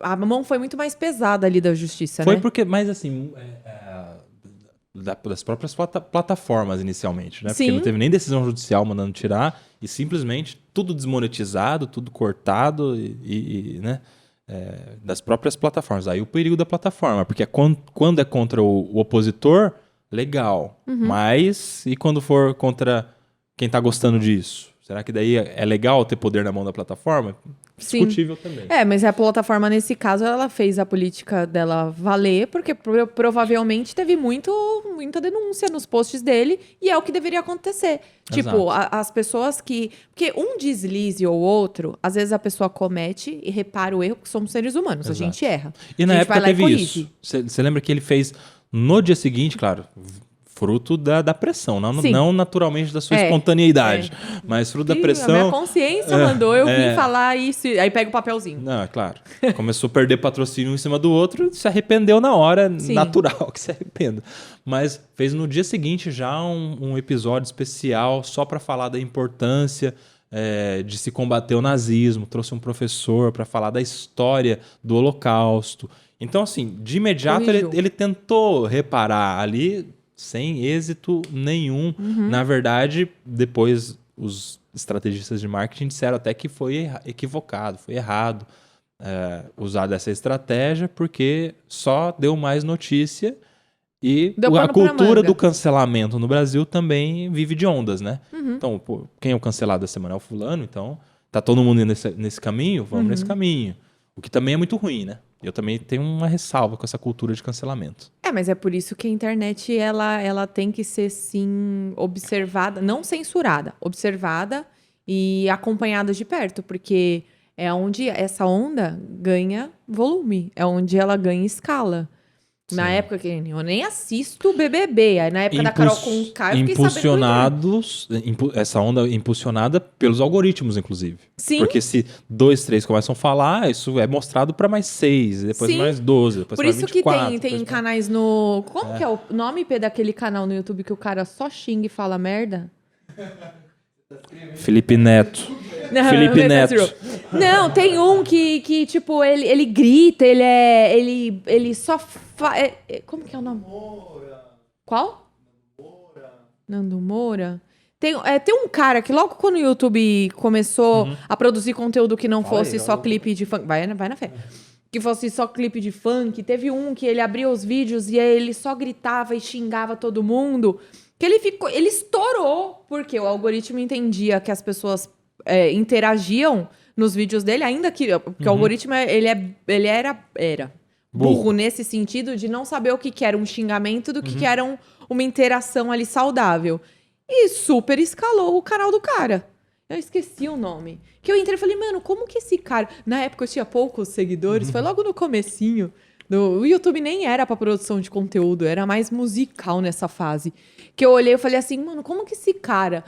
a mão foi muito mais pesada ali da justiça, foi né? Porque, mas assim, das próprias plataformas inicialmente, né? Sim. Porque não teve nem decisão judicial mandando tirar e simplesmente tudo desmonetizado, tudo cortado né? Das próprias plataformas. Aí o perigo da plataforma, porque quando é contra o opositor... legal, mas e quando for contra quem tá gostando disso? Será que daí é legal ter poder na mão da plataforma? Discutível também. Mas a plataforma, nesse caso, ela fez a política dela valer, porque provavelmente teve muita denúncia nos posts dele, e é o que deveria acontecer. Exato. Tipo, as pessoas que... Porque um deslize ou outro, às vezes a pessoa comete e repara o erro, porque somos seres humanos, a gente erra. E na época teve isso. Você lembra que ele fez... No dia seguinte, claro, fruto da pressão, não naturalmente da sua espontaneidade, mas fruto da pressão... A minha consciência mandou eu vir falar isso, aí pega o papelzinho. Não, é claro. Começou a perder patrocínio um em cima do outro, se arrependeu na hora, natural que se arrependa. Mas fez no dia seguinte já um episódio especial só para falar da importância... de se combater o nazismo, trouxe um professor para falar da história do Holocausto. Então, assim, de imediato ele tentou reparar ali sem êxito nenhum. Na verdade, depois os estrategistas de marketing disseram até que foi equivocado, foi errado usar dessa estratégia, porque só deu mais notícia. E a cultura do cancelamento no Brasil também vive de ondas, né? Então, quem é o cancelado da semana é o fulano, então tá todo mundo indo nesse caminho, vamos nesse caminho. O que também é muito ruim, né? Eu também tenho uma ressalva com essa cultura de cancelamento. Mas é por isso que a internet ela tem que ser, sim, observada, não censurada, observada e acompanhada de perto, porque é onde essa onda ganha volume, é onde ela ganha escala. Na época que eu nem assisto o BBB, aí na época da Carol Conká, eu fiquei sabendo essa onda impulsionada pelos algoritmos, inclusive. Sim. Porque se 2, 3 começam a falar, isso é mostrado para mais 6, depois mais 12, depois por para isso 24. Que tem canais no... Como que é o nome daquele canal no YouTube que o cara só xinga e fala merda? Felipe Neto. Felipe Neto. Não, tem um que tipo, ele grita, ele só como que é o nome? Qual? Nando Moura. Tem um cara que logo quando o YouTube começou a produzir conteúdo que não fosse só clipe de funk... Vai na fé. Que fosse só clipe de funk. Teve um que ele abria os vídeos e aí ele só gritava e xingava todo mundo. Que ele estourou, porque o algoritmo entendia que as pessoas interagiam nos vídeos dele, ainda que... Porque o algoritmo, ele era burro nesse sentido de não saber o que era um xingamento do que era uma interação ali saudável. E super escalou o canal do cara. Eu esqueci o nome. Que eu entrei e falei, mano, como que esse cara... Na época eu tinha poucos seguidores, foi logo no comecinho. O YouTube nem era pra produção de conteúdo, era mais musical nessa fase. Que eu olhei e falei assim, mano, como que esse cara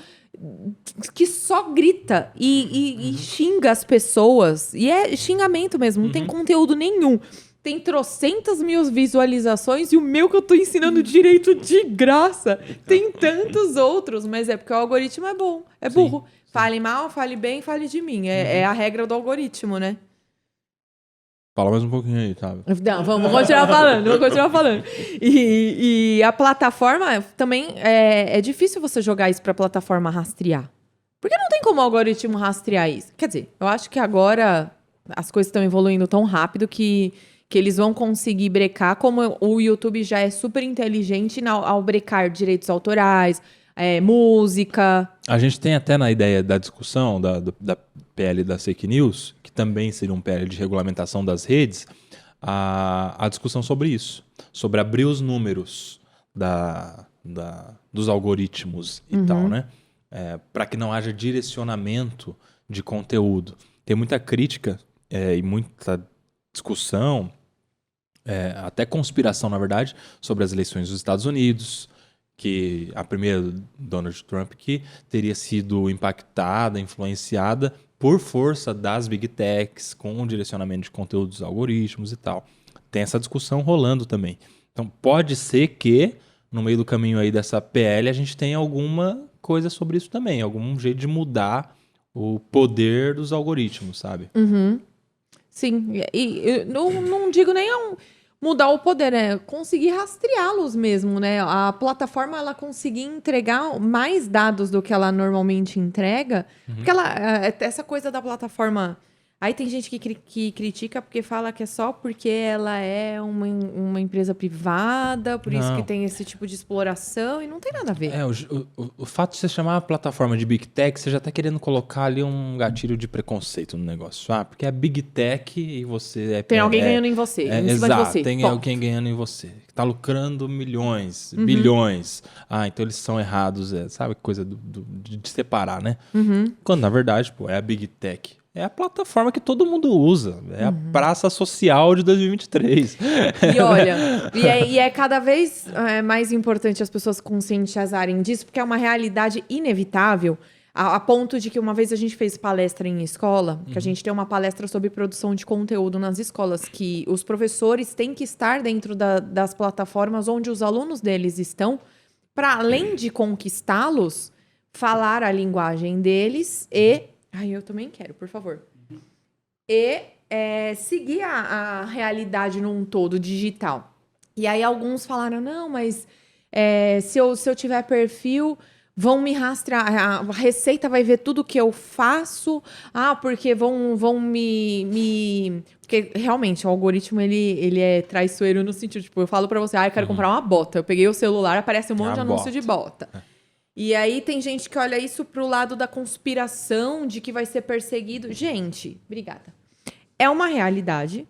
que só grita e xinga as pessoas, e é xingamento mesmo, não tem conteúdo nenhum, tem trocentas mil visualizações e o meu que eu tô ensinando direito de graça tem tantos outros, mas é porque o algoritmo é bom, é burro. Sim. Fale mal, fale bem, fale de mim. É a regra do algoritmo, né? Fala mais um pouquinho aí, tá? Não, vamos continuar falando, E a plataforma também é difícil você jogar isso pra plataforma rastrear. Porque não tem como o algoritmo rastrear isso. Quer dizer, eu acho que agora as coisas estão evoluindo tão rápido que eles vão conseguir brecar, como o YouTube já é super inteligente ao brecar direitos autorais, música. A gente tem até na ideia da discussão da PL das fake news, que também seria um PL de regulamentação das redes, a discussão sobre isso, sobre abrir os números dos algoritmos e tal, né? Para que não haja direcionamento de conteúdo. Tem muita crítica e muita discussão, até conspiração, na verdade, sobre as eleições dos Estados Unidos, que a primeira, Donald Trump, que teria sido impactada, influenciada por força das big techs, com o direcionamento de conteúdos, algoritmos e tal. Tem essa discussão rolando também. Então, pode ser que, no meio do caminho aí dessa PL, a gente tenha alguma coisa sobre isso também, algum jeito de mudar o poder dos algoritmos, sabe? Uhum. Sim, e eu não digo nem mudar o poder, conseguir rastreá-los mesmo, né? A plataforma, ela conseguir entregar mais dados do que ela normalmente entrega, porque essa coisa da plataforma... Aí tem gente que critica porque fala que é só porque ela é uma empresa privada, por isso que tem esse tipo de exploração, e não tem nada a ver. O fato de você chamar a plataforma de Big Tech, você já está querendo colocar ali um gatilho de preconceito no negócio. Porque é Big Tech e você... Tem alguém ganhando em você, em cima de você. Tem alguém ganhando em você. Está lucrando milhões, bilhões. Então eles são errados. Sabe, coisa de separar, né? Quando, na verdade, é a Big Tech. É a plataforma que todo mundo usa. É a praça social de 2023. E olha, e é cada vez mais importante as pessoas conscientizarem disso, porque é uma realidade inevitável, a ponto de que uma vez a gente fez palestra em escola, que a gente tem uma palestra sobre produção de conteúdo nas escolas, que os professores têm que estar dentro das plataformas onde os alunos deles estão, para além de conquistá-los, falar a linguagem deles e... eu também quero, por favor. E seguir a realidade num todo digital. E aí alguns falaram, não, mas se eu tiver perfil, vão me rastrear, a Receita vai ver tudo que eu faço, porque vão me... Porque realmente o algoritmo, ele é traiçoeiro no sentido, tipo, eu falo pra você, eu quero comprar uma bota. Eu peguei o celular, aparece um monte de anúncio de bota. E aí tem gente que olha isso pro lado da conspiração, de que vai ser perseguido. Gente, obrigada. É uma realidade.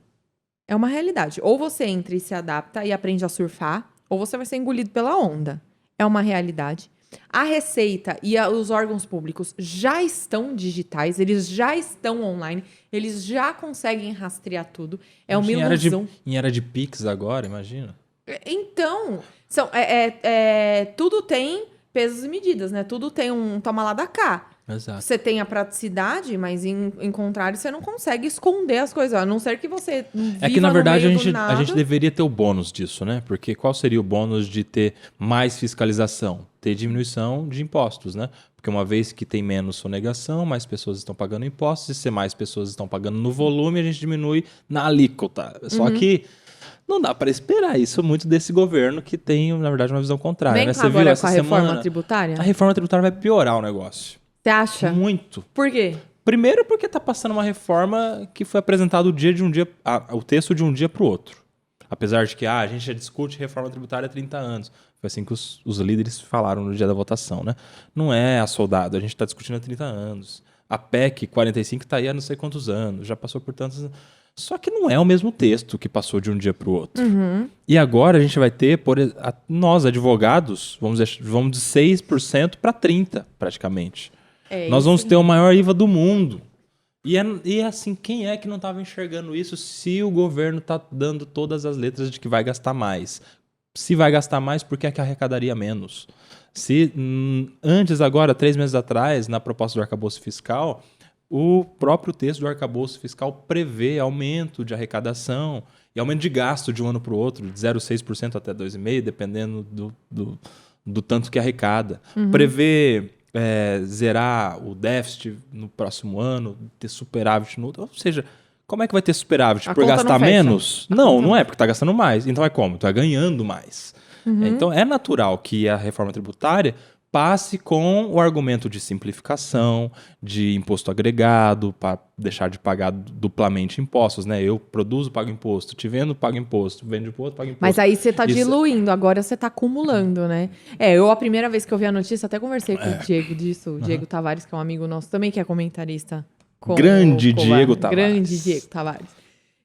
É uma realidade. Ou você entra e se adapta e aprende a surfar, ou você vai ser engolido pela onda. É uma realidade. A Receita e os órgãos públicos já estão digitais, eles já estão online, eles já conseguem rastrear tudo. É uma ilusão. Em era de Pix agora, imagina. Então, tudo tem... pesos e medidas, né? Tudo tem um toma lá da cá. Exato. Você tem a praticidade, mas em contrário, você não consegue esconder as coisas. A não ser que você viva que, na verdade, no meio a gente deveria ter o bônus disso, né? Porque qual seria o bônus de ter mais fiscalização? Ter diminuição de impostos, né? Porque uma vez que tem menos sonegação, mais pessoas estão pagando impostos, e se mais pessoas estão pagando no volume, a gente diminui na alíquota. Só que... não dá para esperar isso muito desse governo que tem, na verdade, uma visão contrária. Vem né? Você viu essa semana, reforma tributária? A reforma tributária vai piorar o negócio. Você acha? Muito. Por quê? Primeiro porque está passando uma reforma que foi apresentada o texto de um dia para o outro. Apesar de que a gente já discute reforma tributária há 30 anos. Foi assim que os líderes falaram no dia da votação, né? Não é a soldado, a gente está discutindo há 30 anos. A PEC 45 está aí há não sei quantos anos, já passou por tantos... Só que não é o mesmo texto que passou de um dia para o outro. E agora a gente vai ter, nós advogados, vamos de 6% para 30%, praticamente. Nós vamos ter o maior IVA do mundo. E assim, quem é que não estava enxergando isso se o governo está dando todas as letras de que vai gastar mais? Se vai gastar mais, por que é que arrecadaria menos? Se antes, agora, 3 meses atrás, na proposta do arcabouço fiscal... o próprio texto do arcabouço fiscal prevê aumento de arrecadação E aumento de gasto de um ano para o outro, de 0,6% até 2,5%, dependendo do tanto que arrecada. Prevê zerar o déficit no próximo ano, ter superávit no outro. Ou seja, como é que vai ter superávit? Por gastar menos? Não é, porque está gastando mais. Então é como? Está ganhando mais. Então é natural que a reforma tributária passe com o argumento de simplificação, de imposto agregado, para deixar de pagar duplamente impostos, né? Eu produzo, pago imposto, te vendo, pago imposto, vendo imposto, pago imposto. Mas aí você está diluindo, agora você está acumulando, né? A primeira vez que eu vi a notícia, até conversei com o Diego disso, o Diego Tavares, que é um amigo nosso também, que é comentarista. Grande Diego Tavares. Grande Diego Tavares.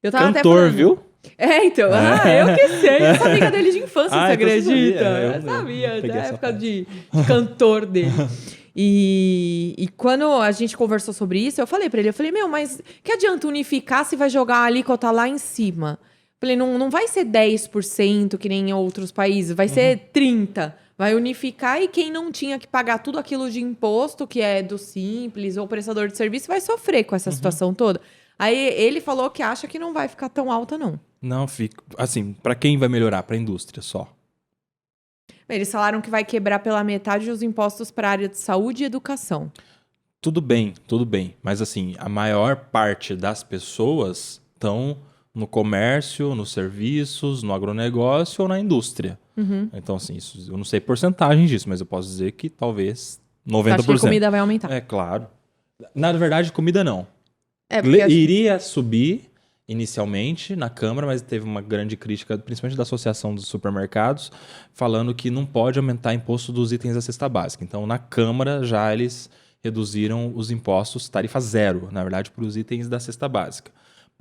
Eu tava Cantor, até viu? Então. Eu que sei. Eu sou amiga dele de infância, você acredita? Eu sabia, da época de cantor dele. E quando a gente conversou sobre isso, eu falei pra ele, mas que adianta unificar se vai jogar a alíquota lá em cima? Falei, não vai ser 10% que nem em outros países, vai ser 30%. Vai unificar e quem não tinha que pagar tudo aquilo de imposto, que é do Simples ou prestador de serviço, vai sofrer com essa situação toda. Aí ele falou que acha que não vai ficar tão alta, não. Não, fica. Assim, para quem vai melhorar? Para a indústria só. Eles falaram que vai quebrar pela metade os impostos para a área de saúde e educação. Tudo bem. Mas assim, a maior parte das pessoas estão no comércio, nos serviços, no agronegócio ou na indústria. Então, assim, eu não sei porcentagem disso, mas eu posso dizer que talvez 90%. Você acha que a comida vai aumentar? É, claro. Na verdade, comida não. Porque iria subir inicialmente na Câmara, mas teve uma grande crítica, principalmente da Associação dos Supermercados, falando que não pode aumentar imposto dos itens da cesta básica. Então, na Câmara, já eles reduziram os impostos, tarifa zero, na verdade, para os itens da cesta básica.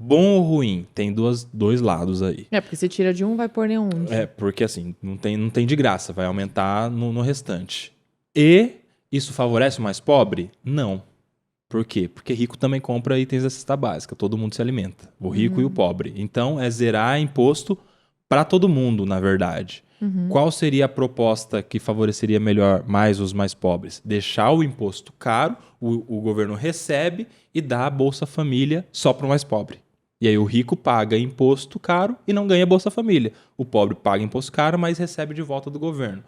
Bom ou ruim? Tem dois lados aí. Porque se tira de um, vai pôr nenhum. Porque assim, não tem de graça, vai aumentar no restante. E isso favorece o mais pobre? Não. Por quê? Porque rico também compra itens da cesta básica, todo mundo se alimenta, o rico e o pobre. Então, é zerar imposto para todo mundo, na verdade. Qual seria a proposta que favoreceria mais os mais pobres? Deixar o imposto caro, o governo recebe e dá a Bolsa Família só para o mais pobre. E aí o rico paga imposto caro e não ganha Bolsa Família. O pobre paga imposto caro, mas recebe de volta do governo.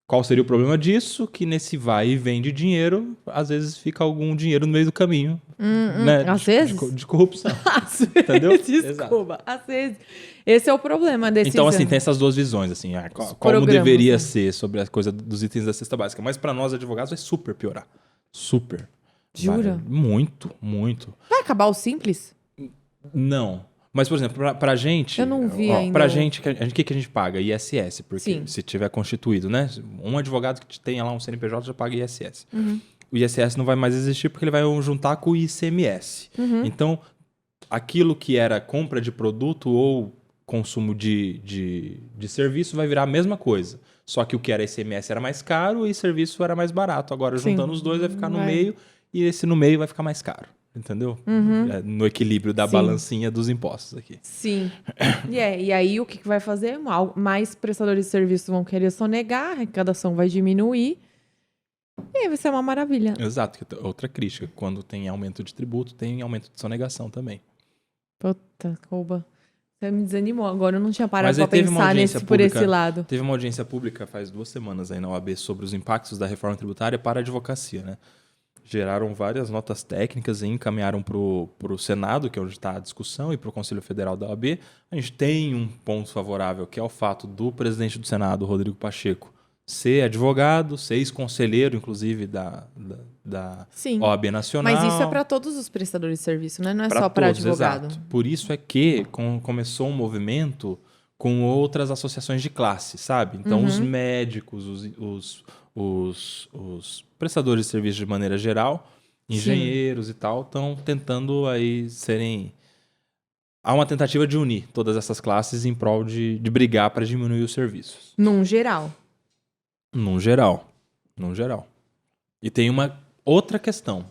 Qual seria o problema disso? Que nesse vai e vem de dinheiro, às vezes fica algum dinheiro no meio do caminho. Né? Às vezes? De corrupção. Às vezes, entendeu? Desculpa. Às vezes. Esse é o problema desse Então, assim, tem essas duas visões, assim, como deveria ser sobre a coisa dos itens da cesta básica. Mas para nós, advogados, vai super piorar. Super. Jura? Muito, muito. Vai acabar o Simples? Não. Mas, por exemplo, pra gente... Eu não vi ainda. Pra gente, o que a gente paga? ISS, porque Sim. se tiver constituído, né? Um advogado que tenha lá um CNPJ já paga ISS. O ISS não vai mais existir porque ele vai juntar com o ICMS. Então, aquilo que era compra de produto ou consumo de serviço vai virar a mesma coisa. Só que o que era ICMS era mais caro e serviço era mais barato. Agora, juntando os dois, vai ficar no meio e esse no meio vai ficar mais caro. Entendeu? No equilíbrio da balancinha dos impostos aqui. Sim. E aí o que vai fazer? Mais prestadores de serviço vão querer sonegar, a arrecadação vai diminuir. E aí vai ser uma maravilha. Exato. Outra crítica. Quando tem aumento de tributo, tem aumento de sonegação também. Puta, Couba. Você me desanimou. Agora eu não tinha parado pra pensar por esse lado. Teve uma audiência pública faz 2 semanas aí na OAB sobre os impactos da reforma tributária para a advocacia, né? Geraram várias notas técnicas e encaminharam para o Senado, que é onde está a discussão, e para o Conselho Federal da OAB. A gente tem um ponto favorável, que é o fato do presidente do Senado, Rodrigo Pacheco, ser advogado, ser ex-conselheiro, inclusive, da OAB Nacional. Mas isso é para todos os prestadores de serviço, né? Não é só para advogado. Exato. Por isso é que começou um movimento com outras associações de classe, sabe? Então, os médicos, os prestadores de serviço de maneira geral, engenheiros e tal, estão tentando aí serem... Há uma tentativa de unir todas essas classes em prol de brigar para diminuir os serviços. Num geral. Num geral. E tem uma outra questão.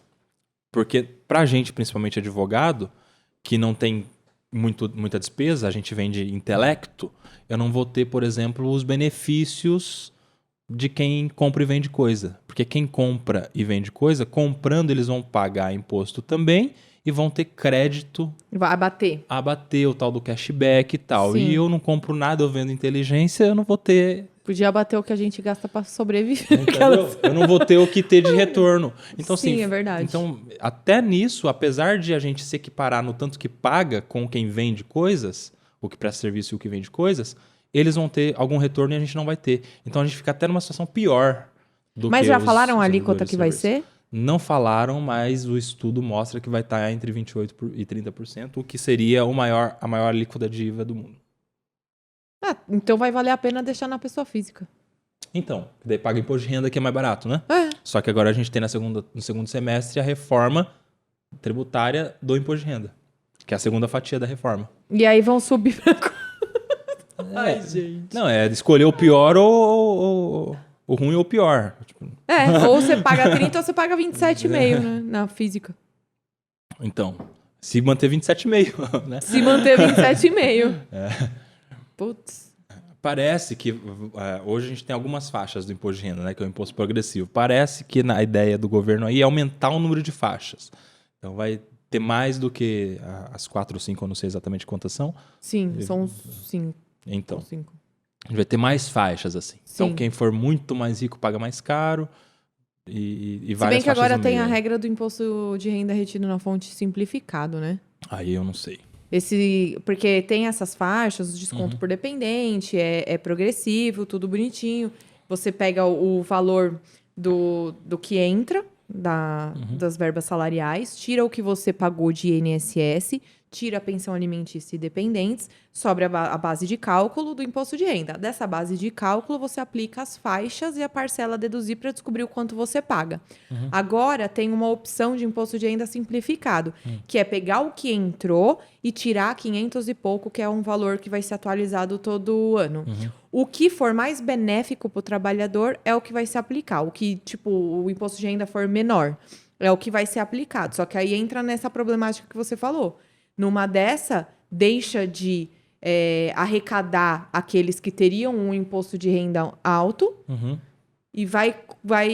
Porque pra gente, principalmente advogado, que não tem muita despesa, a gente vende intelecto, eu não vou ter, por exemplo, os benefícios de quem compra e vende coisa. Porque quem compra e vende coisa, comprando eles vão pagar imposto também e vão ter crédito Vai bater. a bater o tal do cashback e tal. Sim. E eu não compro nada, eu vendo inteligência, eu não vou ter... Podia bater o que a gente gasta pra sobreviver. Entendeu? Eu não vou ter o que ter de retorno. Então, Sim, assim, é verdade. Então, até nisso, apesar de a gente se equiparar no tanto que paga com quem vende coisas, o que presta serviço e o que vende coisas, eles vão ter algum retorno e a gente não vai ter. Então, a gente fica até numa situação pior do Mas que já os falaram a alíquota servidores que vai servidores. ser? Não falaram, mas o estudo mostra que vai estar entre 28% e 30%, o que seria a maior alíquota de IVA do mundo. Ah, então vai valer a pena deixar na pessoa física. Então, daí paga imposto de renda que é mais barato, né? É. Só que agora a gente tem no segundo semestre a reforma tributária do imposto de renda, que é a segunda fatia da reforma. E aí vão subir pra... Ai, gente. Não, é escolher o pior ou o ruim ou o pior. Tipo, ou você paga 30 ou você paga 27,5, né? Na física. então, se manter 27,5, né? Se manter 27,5. Putz. Parece que hoje a gente tem algumas faixas do imposto de renda, né, que é o imposto progressivo. Parece que a ideia do governo aí é aumentar o número de faixas. Então vai ter mais do que as 4 ou 5, eu não sei exatamente quantas são. Sim, são 5. Então, 5. a gente vai ter mais faixas assim. Sim. Então quem for muito mais rico paga mais caro e Se várias bem que agora faixas no tem meio. a regra do imposto de renda retido na fonte simplificado, né? Aí eu não sei. Porque tem essas faixas, o desconto por dependente, é progressivo, tudo bonitinho. Você pega o valor do que entra das verbas salariais, tira o que você pagou de INSS, tira a pensão alimentícia e dependentes, sobre a base de cálculo do imposto de renda. Dessa base de cálculo, você aplica as faixas e a parcela a deduzir para descobrir o quanto você paga. Agora, tem uma opção de imposto de renda simplificado, que é pegar o que entrou e tirar 500 e pouco, que é um valor que vai ser atualizado todo ano. O que for mais benéfico para o trabalhador é o que vai se aplicar. O que, o imposto de renda for menor, é o que vai ser aplicado. Só que aí entra nessa problemática que você falou. Numa dessa, deixa de arrecadar aqueles que teriam um imposto de renda alto e vai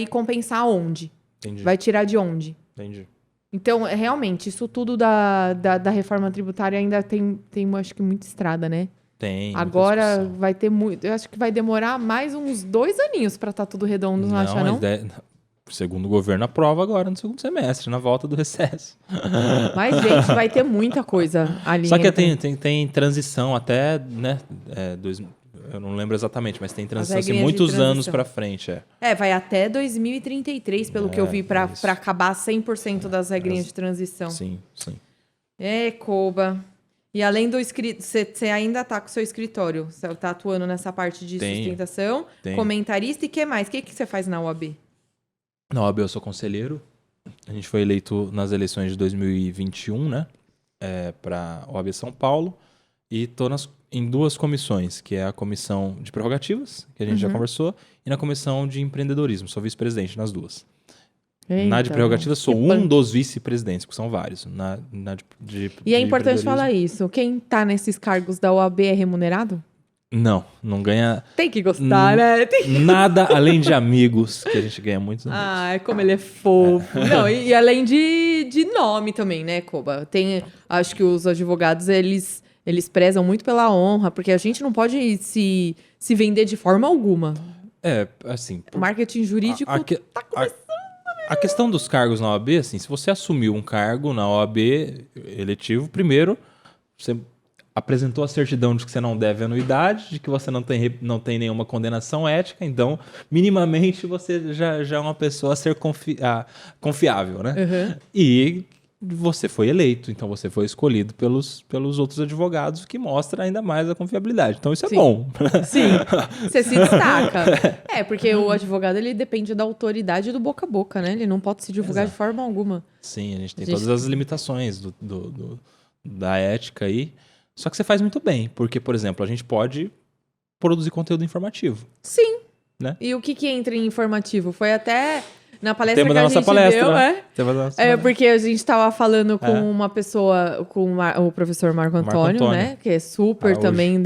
compensar onde? Entendi. Vai tirar de onde? Entendi. Então, realmente, isso tudo da reforma tributária ainda tem acho que, muita estrada, né? Tem. Agora vai ter muito... Eu acho que vai demorar mais uns 2 aninhos para estar tudo redondo, não acha, não? Segundo o governo, aprova agora no segundo semestre, na volta do recesso. Mas, gente, vai ter muita coisa ali. Só que tem transição até, né? Eu não lembro exatamente, mas tem transição assim, muitos anos para frente. Vai até 2033, pelo que eu vi, para acabar 100% das regrinhas de transição. Sim, sim. Koba. E além do escrito, você ainda tá com o seu escritório? Você tá atuando nessa parte de sustentação, comentarista e o que mais? O que você faz na OAB? Na OAB eu sou conselheiro. A gente foi eleito nas eleições de 2021, né? Para a OAB São Paulo. E estou em 2 comissões, que é a comissão de prerrogativas, que a gente já conversou, e na comissão de empreendedorismo. Sou vice-presidente nas 2. Na de prerrogativas, sou um dos vice-presidentes, porque são vários. E é importante falar isso. Quem está nesses cargos da OAB é remunerado? Não ganha... Tem que gostar, né? Nada além de amigos, que a gente ganha muitos amigos. Como ele é fofo. Não, e além de nome também, né, Koba? Acho que os advogados, eles prezam muito pela honra, porque a gente não pode se vender de forma alguma. Assim... O marketing jurídico tá começando. A questão dos cargos na OAB, assim, se você assumiu um cargo na OAB eletivo, primeiro, você apresentou a certidão de que você não deve anuidade, de que você não tem nenhuma condenação ética, então, minimamente, você já é uma pessoa a ser confiável, né? E você foi eleito, então você foi escolhido pelos outros advogados, que mostra ainda mais a confiabilidade. Então, isso é bom. Sim, você se destaca. Porque o advogado, ele depende da autoridade do boca a boca, né? Ele não pode se divulgar de forma alguma. Sim, a gente tem todas as limitações da ética aí. Só que você faz muito bem, porque, por exemplo, a gente pode produzir conteúdo informativo. Sim. Né? E o que entra em informativo? Foi até na palestra tema que da a gente palestra, deu, né? Porque a gente estava falando com uma pessoa, com o professor Marco Antônio, né? Que é super também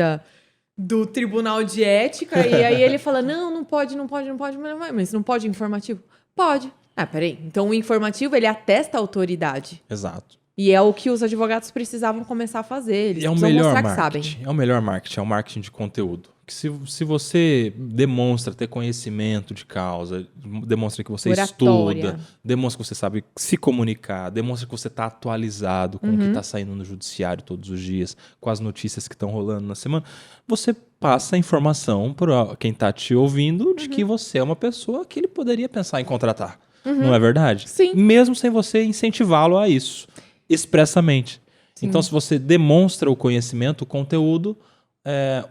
do Tribunal de Ética. E aí ele fala, não pode, mas não pode informativo? Pode. Peraí. Então o informativo, ele atesta a autoridade. Exato. E é o que os advogados precisavam começar a fazer. Eles E é o precisam melhor mostrar que marketing. sabem. É o melhor marketing, é o marketing de conteúdo. Que se você demonstra ter conhecimento de causa, demonstra que você Oratória. estuda, demonstra que você sabe se comunicar, demonstra que você está atualizado com o que está saindo no judiciário todos os dias, com as notícias que estão rolando na semana, você passa a informação para quem está te ouvindo de que você é uma pessoa que ele poderia pensar em contratar. Não é verdade? Sim. Mesmo sem você incentivá-lo a isso, expressamente. Sim. Então, se você demonstra o conhecimento, o conteúdo,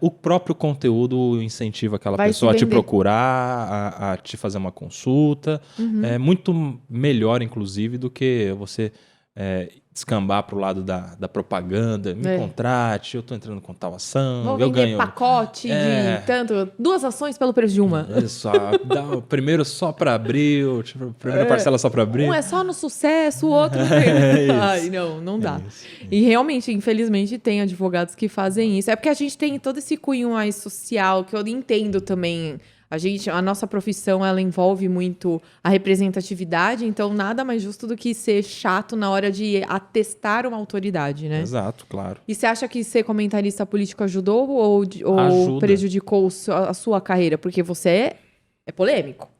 o próprio conteúdo incentiva aquela Vai pessoa a se te vender. procurar, a te fazer uma consulta. É muito melhor, inclusive, do que você descambar para o lado da propaganda. Me contrate, eu estou entrando com tal ação, Vou eu vender ganho. pacote de tanto, 2 ações pelo preço de uma. Isso, dá o primeiro só para abril, tipo, primeira parcela só para abril. Um é só no sucesso, o outro... Ai, não dá. E realmente, infelizmente, tem advogados que fazem isso. É porque a gente tem todo esse cunho mais social, que eu entendo também. A nossa profissão, ela envolve muito a representatividade, então nada mais justo do que ser chato na hora de atestar uma autoridade, né? Exato, claro. E você acha que ser comentarista político ajudou ou Ajuda. prejudicou a sua carreira? Porque você é polêmico.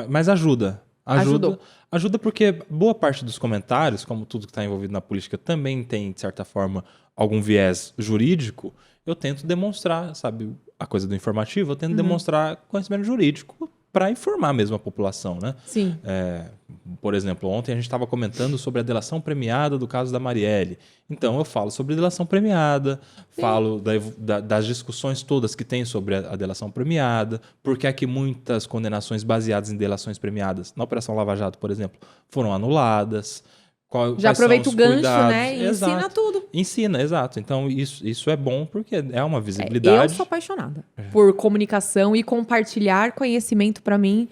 Mas ajuda. Ajudou. Ajuda porque boa parte dos comentários, como tudo que está envolvido na política, também tem, de certa forma, algum viés jurídico. Eu tento demonstrar, sabe, a coisa do informativo, eu tento demonstrar conhecimento jurídico para informar mesmo a população, né? Sim. Por exemplo, ontem a gente estava comentando sobre a delação premiada do caso da Marielle. Então, eu falo sobre delação premiada, falo das discussões todas que tem sobre a delação premiada, porque é que muitas condenações baseadas em delações premiadas, na Operação Lava Jato, por exemplo, foram anuladas. Já aproveita o gancho, cuidados. né? E Exato. ensina tudo. Ensina, exato. Então, isso é bom porque é uma visibilidade. Eu sou apaixonada por comunicação e compartilhar conhecimento para mim.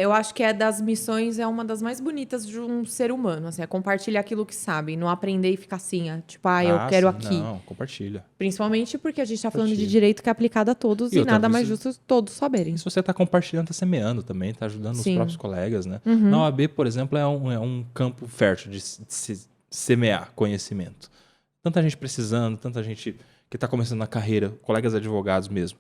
Eu acho que das missões é uma das mais bonitas de um ser humano. Assim, é compartilhar aquilo que sabe, não aprender e ficar assim, tipo, eu quero sim, aqui. Não, compartilha. Principalmente porque a gente está falando de direito que é aplicado a todos e nada mais justo todos saberem. Se você está compartilhando, está semeando também, está ajudando os próprios colegas, né? Uhum. Na OAB, por exemplo, é um campo fértil de se semear conhecimento. Tanta gente precisando, tanta gente que está começando na carreira, colegas advogados mesmo.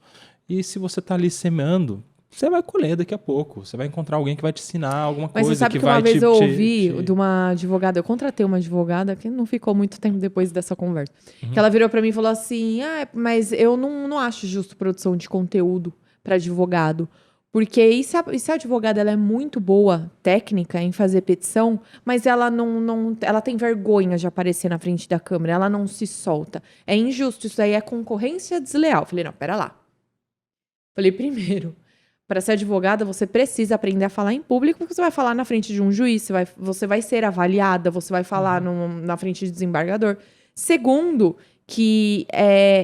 E se você está ali semeando, você vai colher daqui a pouco. Você vai encontrar alguém que vai te ensinar alguma Mas coisa você sabe que que vai uma vez te... eu ouvi de uma advogada, eu contratei uma advogada que não ficou muito tempo depois dessa conversa, que ela virou pra mim e falou assim, mas eu não acho justo produção de conteúdo pra advogado, porque e se a advogada ela é muito boa, técnica, em fazer petição, mas ela ela tem vergonha de aparecer na frente da câmera, ela não se solta. É injusto, isso aí é concorrência desleal. Falei, não, pera lá. Falei, primeiro... Para ser advogada, você precisa aprender a falar em público, porque você vai falar na frente de um juiz, você vai ser avaliada, você vai falar na frente de desembargador. Segundo, que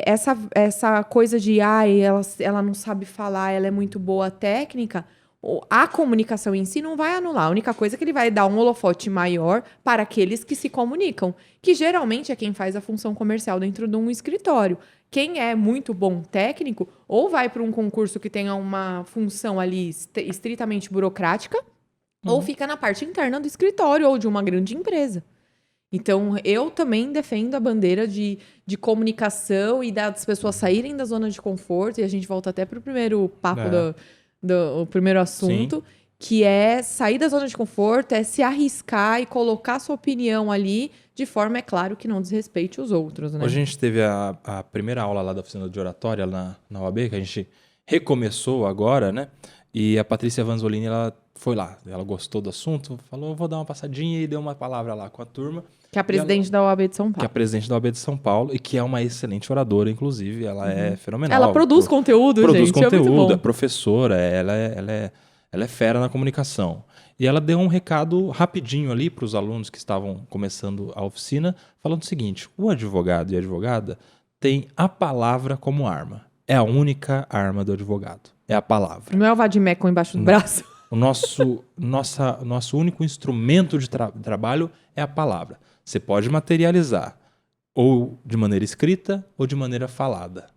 essa coisa de ela não sabe falar, ela é muito boa técnica, a comunicação em si não vai anular. A única coisa é que ele vai dar um holofote maior para aqueles que se comunicam, que geralmente é quem faz a função comercial dentro de um escritório. Quem é muito bom técnico, ou vai para um concurso que tenha uma função ali estritamente burocrática, ou fica na parte interna do escritório ou de uma grande empresa. Então, eu também defendo a bandeira de comunicação e das pessoas saírem da zona de conforto, e a gente volta até para o primeiro papo do primeiro assunto, sim, que é sair da zona de conforto, é se arriscar e colocar sua opinião ali, de forma, é claro, que não desrespeite os outros, né? Hoje a gente teve a primeira aula lá da oficina de oratória na OAB, que a gente recomeçou agora, né? E a Patrícia Vanzolini, ela foi lá, ela gostou do assunto, falou, vou dar uma passadinha, e deu uma palavra lá com a turma. Que é a presidente da OAB de São Paulo. Que é a presidente da OAB de São Paulo e que é uma excelente oradora, inclusive, ela é fenomenal. Ela produz conteúdo, produz gente, conteúdo, é muito bom. É professora, ela é fera na comunicação. E ela deu um recado rapidinho ali para os alunos que estavam começando a oficina, falando o seguinte, o advogado e a advogada têm a palavra como arma. É a única arma do advogado, é a palavra. Não é o vadimeco embaixo do braço. O nosso único instrumento de trabalho é a palavra. Você pode materializar ou de maneira escrita ou de maneira falada.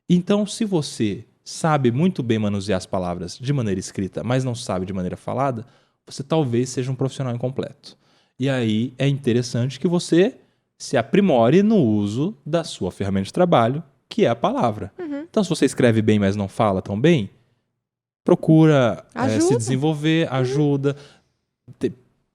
Então, se você sabe muito bem manusear as palavras de maneira escrita, mas não sabe de maneira falada, você talvez seja um profissional incompleto. E aí é interessante que você se aprimore no uso da sua ferramenta de trabalho, que é a palavra. Então, se você escreve bem, mas não fala tão bem, procura se desenvolver, ajuda,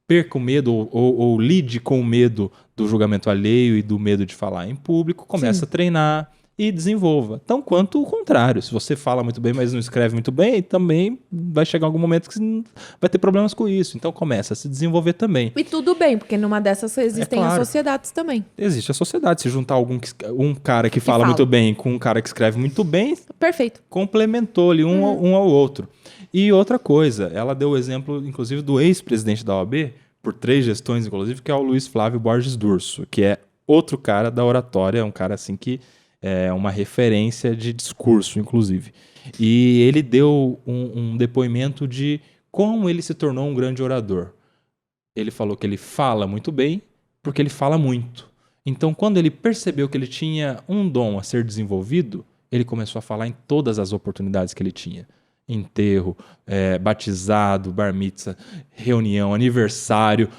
perca o medo ou lide com o medo do julgamento alheio e do medo de falar em público, começa a treinar e desenvolva. Então, quanto o contrário, se você fala muito bem, mas não escreve muito bem, também vai chegar algum momento que você vai ter problemas com isso. Então, começa a se desenvolver também. E tudo bem, porque numa dessas existem as sociedades também. Existe a sociedade. Se juntar um cara que fala muito bem com um cara que escreve muito bem, perfeito. Complementou ali um ao outro. E outra coisa, ela deu o exemplo, inclusive, do ex-presidente da OAB, por 3 gestões, inclusive, que é o Luiz Flávio Borges Durso, que é outro cara da oratória, um cara assim que é uma referência de discurso, inclusive. E ele deu um depoimento de como ele se tornou um grande orador. Ele falou que ele fala muito bem porque ele fala muito. Então, quando ele percebeu que ele tinha um dom a ser desenvolvido, ele começou a falar em todas as oportunidades que ele tinha. Enterro, batizado, bar mitzvah, reunião, aniversário.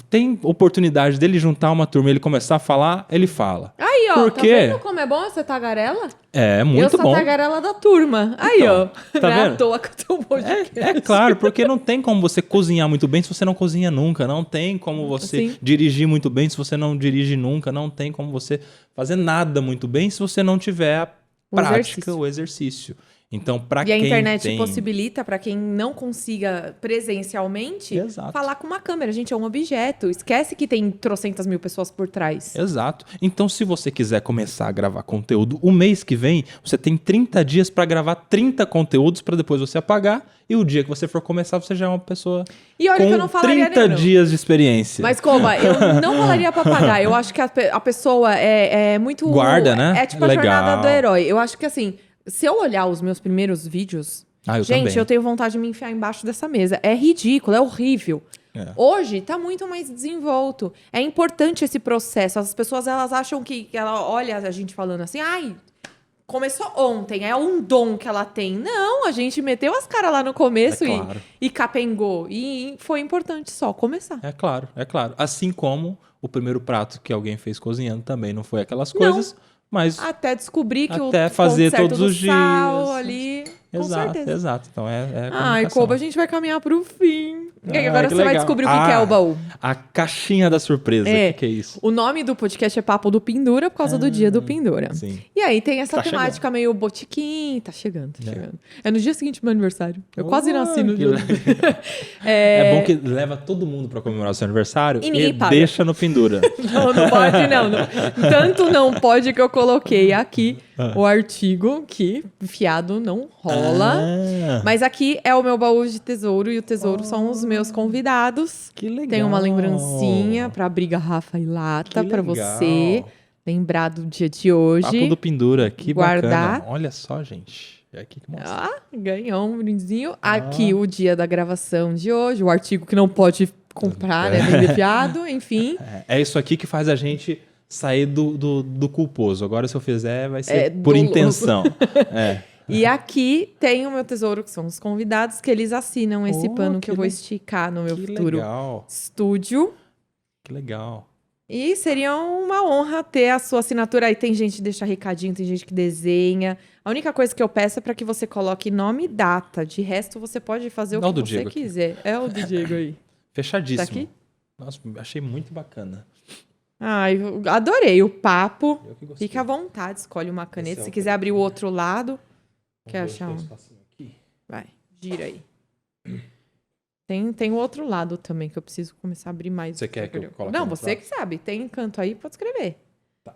Tem oportunidade dele juntar uma turma e ele começar a falar, ele fala. Aí, ó, Por quê? tá vendo como é bom essa tagarela? É muito bom. Eu sou a tagarela da turma. Aí, então, ó. Tá não é vendo? à toa que eu tô um podcast. É claro, porque não tem como você cozinhar muito bem se você não cozinha nunca. Não tem como você dirigir muito bem se você não dirige nunca. Não tem como você fazer nada muito bem se você não tiver a prática, o exercício. Então, para quem a internet possibilita, para quem não consiga presencialmente, falar com uma câmera. Gente, é um objeto. Esquece que tem trocentas mil pessoas por trás. Exato. Então, se você quiser começar a gravar conteúdo, o mês que vem, você tem 30 dias para gravar 30 conteúdos para depois você apagar. E o dia que você for começar, você já é uma pessoa e olha com que eu não falaria 30 dias de experiência. Mas, Koba, eu não falaria para apagar. Eu acho que a pessoa é muito... Guarda, né? É tipo a jornada do herói. Eu acho que, assim... Se eu olhar os meus primeiros vídeos, eu tenho vontade de me enfiar embaixo dessa mesa. É ridículo, é horrível. Hoje tá muito mais desenvolto. É importante esse processo. As pessoas, elas acham que ela olha a gente falando assim, começou ontem, é um dom que ela tem. Não, a gente meteu as caras lá no começo e capengou. E foi importante só começar. É claro. Assim como o primeiro prato que alguém fez cozinhando também não foi aquelas coisas... Mas até descobrir que até fazer todos os dias ali, com certeza. Exato. Então Koba, a gente vai caminhar pro fim. Agora você vai descobrir o que é o baú. A caixinha da surpresa. O que é isso? O nome do podcast é Papo do Pendura por causa do dia do Pendura. Sim. E aí tem essa temática meio botiquim. Tá chegando. É no dia seguinte do meu aniversário. Eu quase nasci no dia. É bom que leva todo mundo pra comemorar o seu aniversário e deixa no Pendura. Não pode não. Tanto não pode que eu coloquei aqui o artigo que fiado não rola. Mas aqui é o meu baú de tesouro e o tesouro são os meus convidados. Que legal. Tem uma lembrancinha para abrir garrafa e lata para você lembrar do dia de hoje. Papo do Pendura, que guardar. Bacana. Olha só, gente. É aqui que mostra. Ganhou um brindezinho. Aqui o dia da gravação de hoje, o artigo que não pode comprar, né? Vender fiado, enfim. É isso aqui que faz a gente sair do culposo. Agora, se eu fizer, vai ser por intenção. E aqui tem o meu tesouro, que são os convidados, que eles assinam esse pano que eu vou esticar no meu futuro estúdio. Que legal. E seria uma honra ter a sua assinatura. Aí tem gente que deixa recadinho, tem gente que desenha. A única coisa que eu peço é para que você coloque nome e data. De resto, você pode fazer o que você quiser. É o do Diego aí. Fechadíssimo. Tá aqui? Nossa, achei muito bacana. Eu adorei o papo. Fica à vontade, escolhe uma caneta. Se quiser abrir o outro lado... Quer achar um? Vai, gira aí. Tem o outro lado também, que eu preciso começar a abrir mais. Você quer que eu coloque? Não, você que sabe. Tem canto aí, pode escrever. Tá.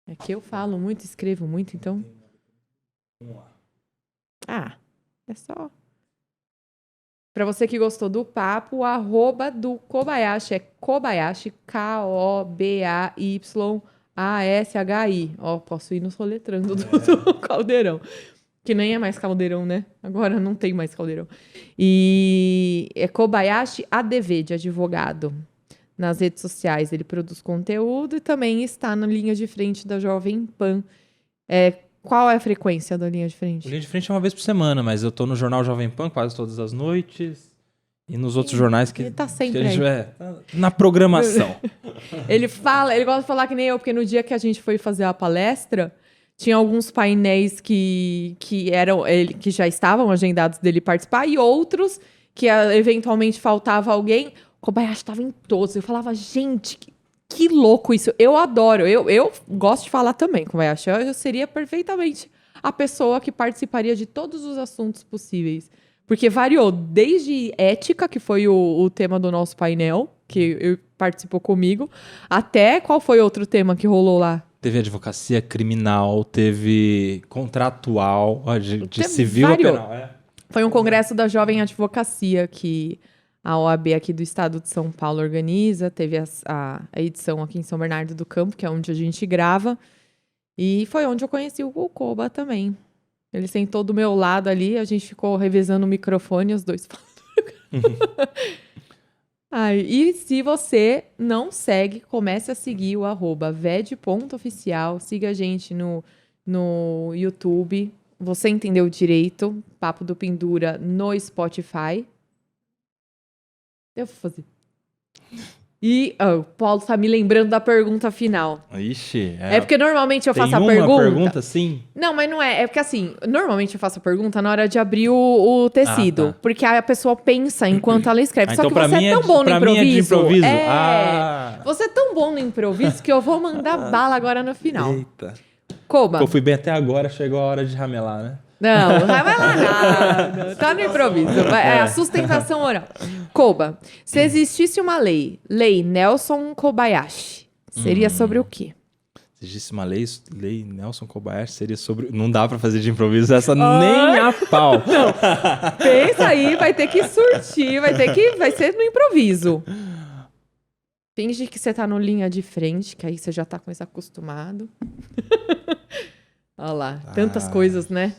É que eu falo muito, escrevo muito, então... Vamos lá. É só... Pra você que gostou do papo, o @ do Kobayashi é Kobayashi, KOBAYASHI. Posso ir no soletrando do caldeirão. Que nem é mais caldeirão, né? Agora não tem mais caldeirão. E é Kobayashi ADV, de advogado. Nas redes sociais ele produz conteúdo e também está na linha de frente da Jovem Pan. Qual é a frequência da linha de frente? A linha de frente é uma vez por semana, mas eu tô no jornal Jovem Pan quase todas as noites. E nos outros jornais que, Ele tá sempre que a gente aí. tá na programação. Ele gosta de falar que nem eu, porque no dia que a gente foi fazer a palestra, tinha alguns painéis que já estavam agendados dele participar e outros que eventualmente faltava alguém. O Kobayashi estava em todos. Eu falava, gente, que louco isso. Eu adoro. Eu gosto de falar também, Kobayashi. Eu seria perfeitamente a pessoa que participaria de todos os assuntos possíveis. Porque variou desde ética, que foi o tema do nosso painel, que participou comigo, até qual foi outro tema que rolou lá? Teve advocacia criminal, teve contratual, de civil variou. a penal. Foi um congresso da Jovem Advocacia que a OAB aqui do estado de São Paulo organiza. Teve a edição aqui em São Bernardo do Campo, que é onde a gente grava. E foi onde eu conheci o Koba também. Ele sentou do meu lado ali, a gente ficou revezando o microfone, os dois falando. E se você não segue, comece a seguir o @ved.oficial. Siga a gente no YouTube. Você entendeu direito. Papo do Pendura no Spotify. Eu vou fazer. E o Paulo tá me lembrando da pergunta final. Ixi. É porque normalmente eu faço a Tem pergunta. uma pergunta, sim? Não, mas não é. É porque assim, normalmente eu faço a pergunta na hora de abrir o tecido. Ah, tá. Porque a pessoa pensa enquanto ela escreve. Só então que pra você mim é tão bom no pra mim é de improviso. improviso. Você é tão bom no improviso que eu vou mandar bala agora no final. Eita. Koba. Eu fui bem até agora, chegou a hora de ramelar, né? Não, não vai lá nada. Tá no improviso. É a sustentação oral. Koba, se existisse uma lei Nelson Kobayashi, seria sobre o quê? Se existisse uma lei Nelson Kobayashi, seria sobre... Não dá pra fazer de improviso essa nem a pau. Não. Pensa aí, vai ter que surtir, vai ser no improviso. Finge que você tá no linha de frente, que aí você já tá com isso acostumado. Olha lá, tantas coisas, né?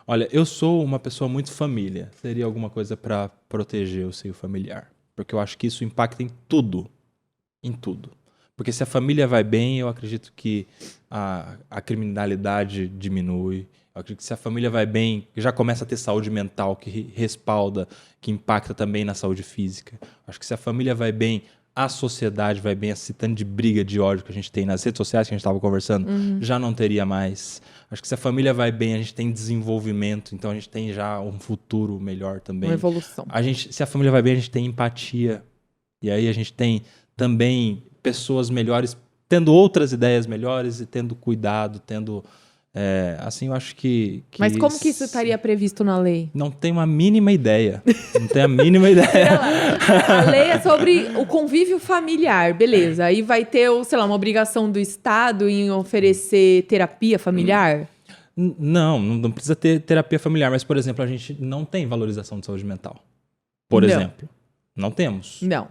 Olha, eu sou uma pessoa muito família. Seria alguma coisa pra proteger o seio familiar. Porque eu acho que isso impacta em tudo. Em tudo. Porque se a família vai bem, eu acredito que a criminalidade diminui. Eu acredito que se a família vai bem, já começa a ter saúde mental que respalda, que impacta também na saúde física. Acho que se a família vai bem, a sociedade vai bem, esse tanto de briga, de ódio que a gente tem nas redes sociais que a gente estava conversando, já não teria mais. Acho que se a família vai bem, a gente tem desenvolvimento, então a gente tem já um futuro melhor também. Uma evolução. Se a família vai bem, a gente tem empatia. E aí a gente tem também pessoas melhores, tendo outras ideias melhores e tendo cuidado, tendo... assim, eu acho que... Mas como que isso estaria previsto na lei? Não tenho a mínima ideia. Não tenho a mínima ideia. A lei é sobre o convívio familiar, beleza. Aí vai ter, sei lá, uma obrigação do Estado em oferecer terapia familiar? Não precisa ter terapia familiar. Mas, por exemplo, a gente não tem valorização de saúde mental. Por exemplo. Não temos. Não.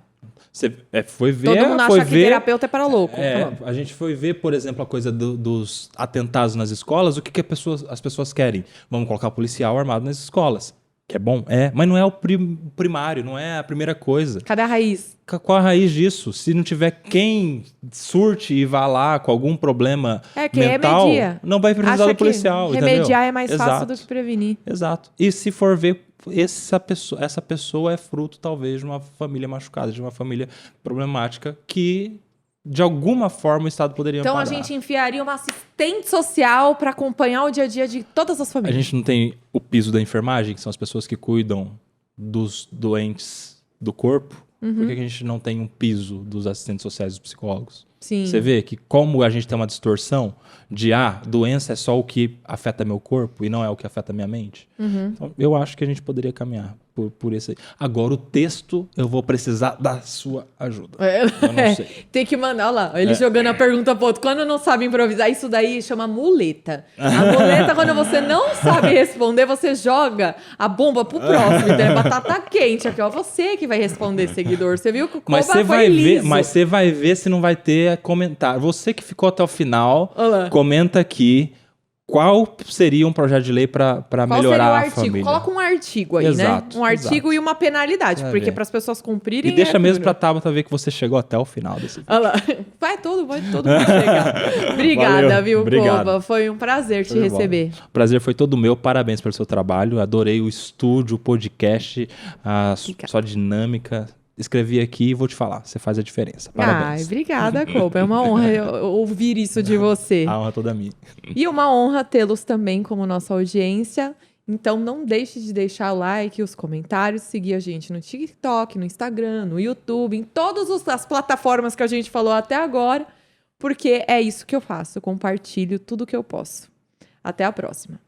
Você foi ver... Todo mundo acha que terapeuta é para louco. A gente foi ver, por exemplo, a coisa dos atentados nas escolas. O que as pessoas querem? Vamos colocar policial armado nas escolas. Que é bom? Mas não é o primário, não é a primeira coisa. Cadê a raiz? Qual a raiz disso? Se não tiver quem surte e vá lá com algum problema mental, remedia. não vai precisar do policial. Remediar entendeu? é mais fácil do que prevenir. Exato. E se for ver, essa pessoa é fruto, talvez, de uma família machucada, de uma família problemática que, de alguma forma, o Estado poderia amparar. A gente enfiaria uma assistente social para acompanhar o dia a dia de todas as famílias. A gente não tem o piso da enfermagem, que são as pessoas que cuidam dos doentes do corpo. Por que a gente não tem um piso dos assistentes sociais e dos psicólogos? Sim. Você vê que como a gente tem uma distorção de doença é só o que afeta meu corpo e não é o que afeta minha mente. Então, eu acho que a gente poderia caminhar por esse aí. Agora, o texto, eu vou precisar da sua ajuda. Eu não sei. Tem que mandar, olha lá, ele jogando a pergunta pro outro. Quando não sabe improvisar, isso daí chama muleta. A muleta, quando você não sabe responder, você joga a bomba pro próximo. Então é batata quente aqui, ó. Você que vai responder, seguidor. Você viu que o Koba foi liso. Mas você vai ver se não vai ter comentário. Você que ficou até o final, comenta aqui qual seria um projeto de lei para melhorar a família? Coloca um artigo aí, Exato, né? Um artigo exato. e uma penalidade, Vai porque ver. para as pessoas cumprirem... E deixa mesmo pra Tabata ver que você chegou até o final desse vídeo. Olha lá. Vai todo mundo chegar. Obrigada, Valeu. viu, Obrigado. Cova? Foi um prazer te Show de bola. receber. O prazer foi todo meu. Parabéns pelo seu trabalho. Adorei o estúdio, o podcast, a sua dinâmica. Escrevi aqui e vou te falar. Você faz a diferença. Parabéns. Ai, obrigada, Cova. É uma honra ouvir isso de você. A honra toda minha. E uma honra tê-los também como nossa audiência. Então não deixe de deixar o like, os comentários, seguir a gente no TikTok, no Instagram, no YouTube, em todas as plataformas que a gente falou até agora, porque é isso que eu faço, eu compartilho tudo que eu posso. Até a próxima.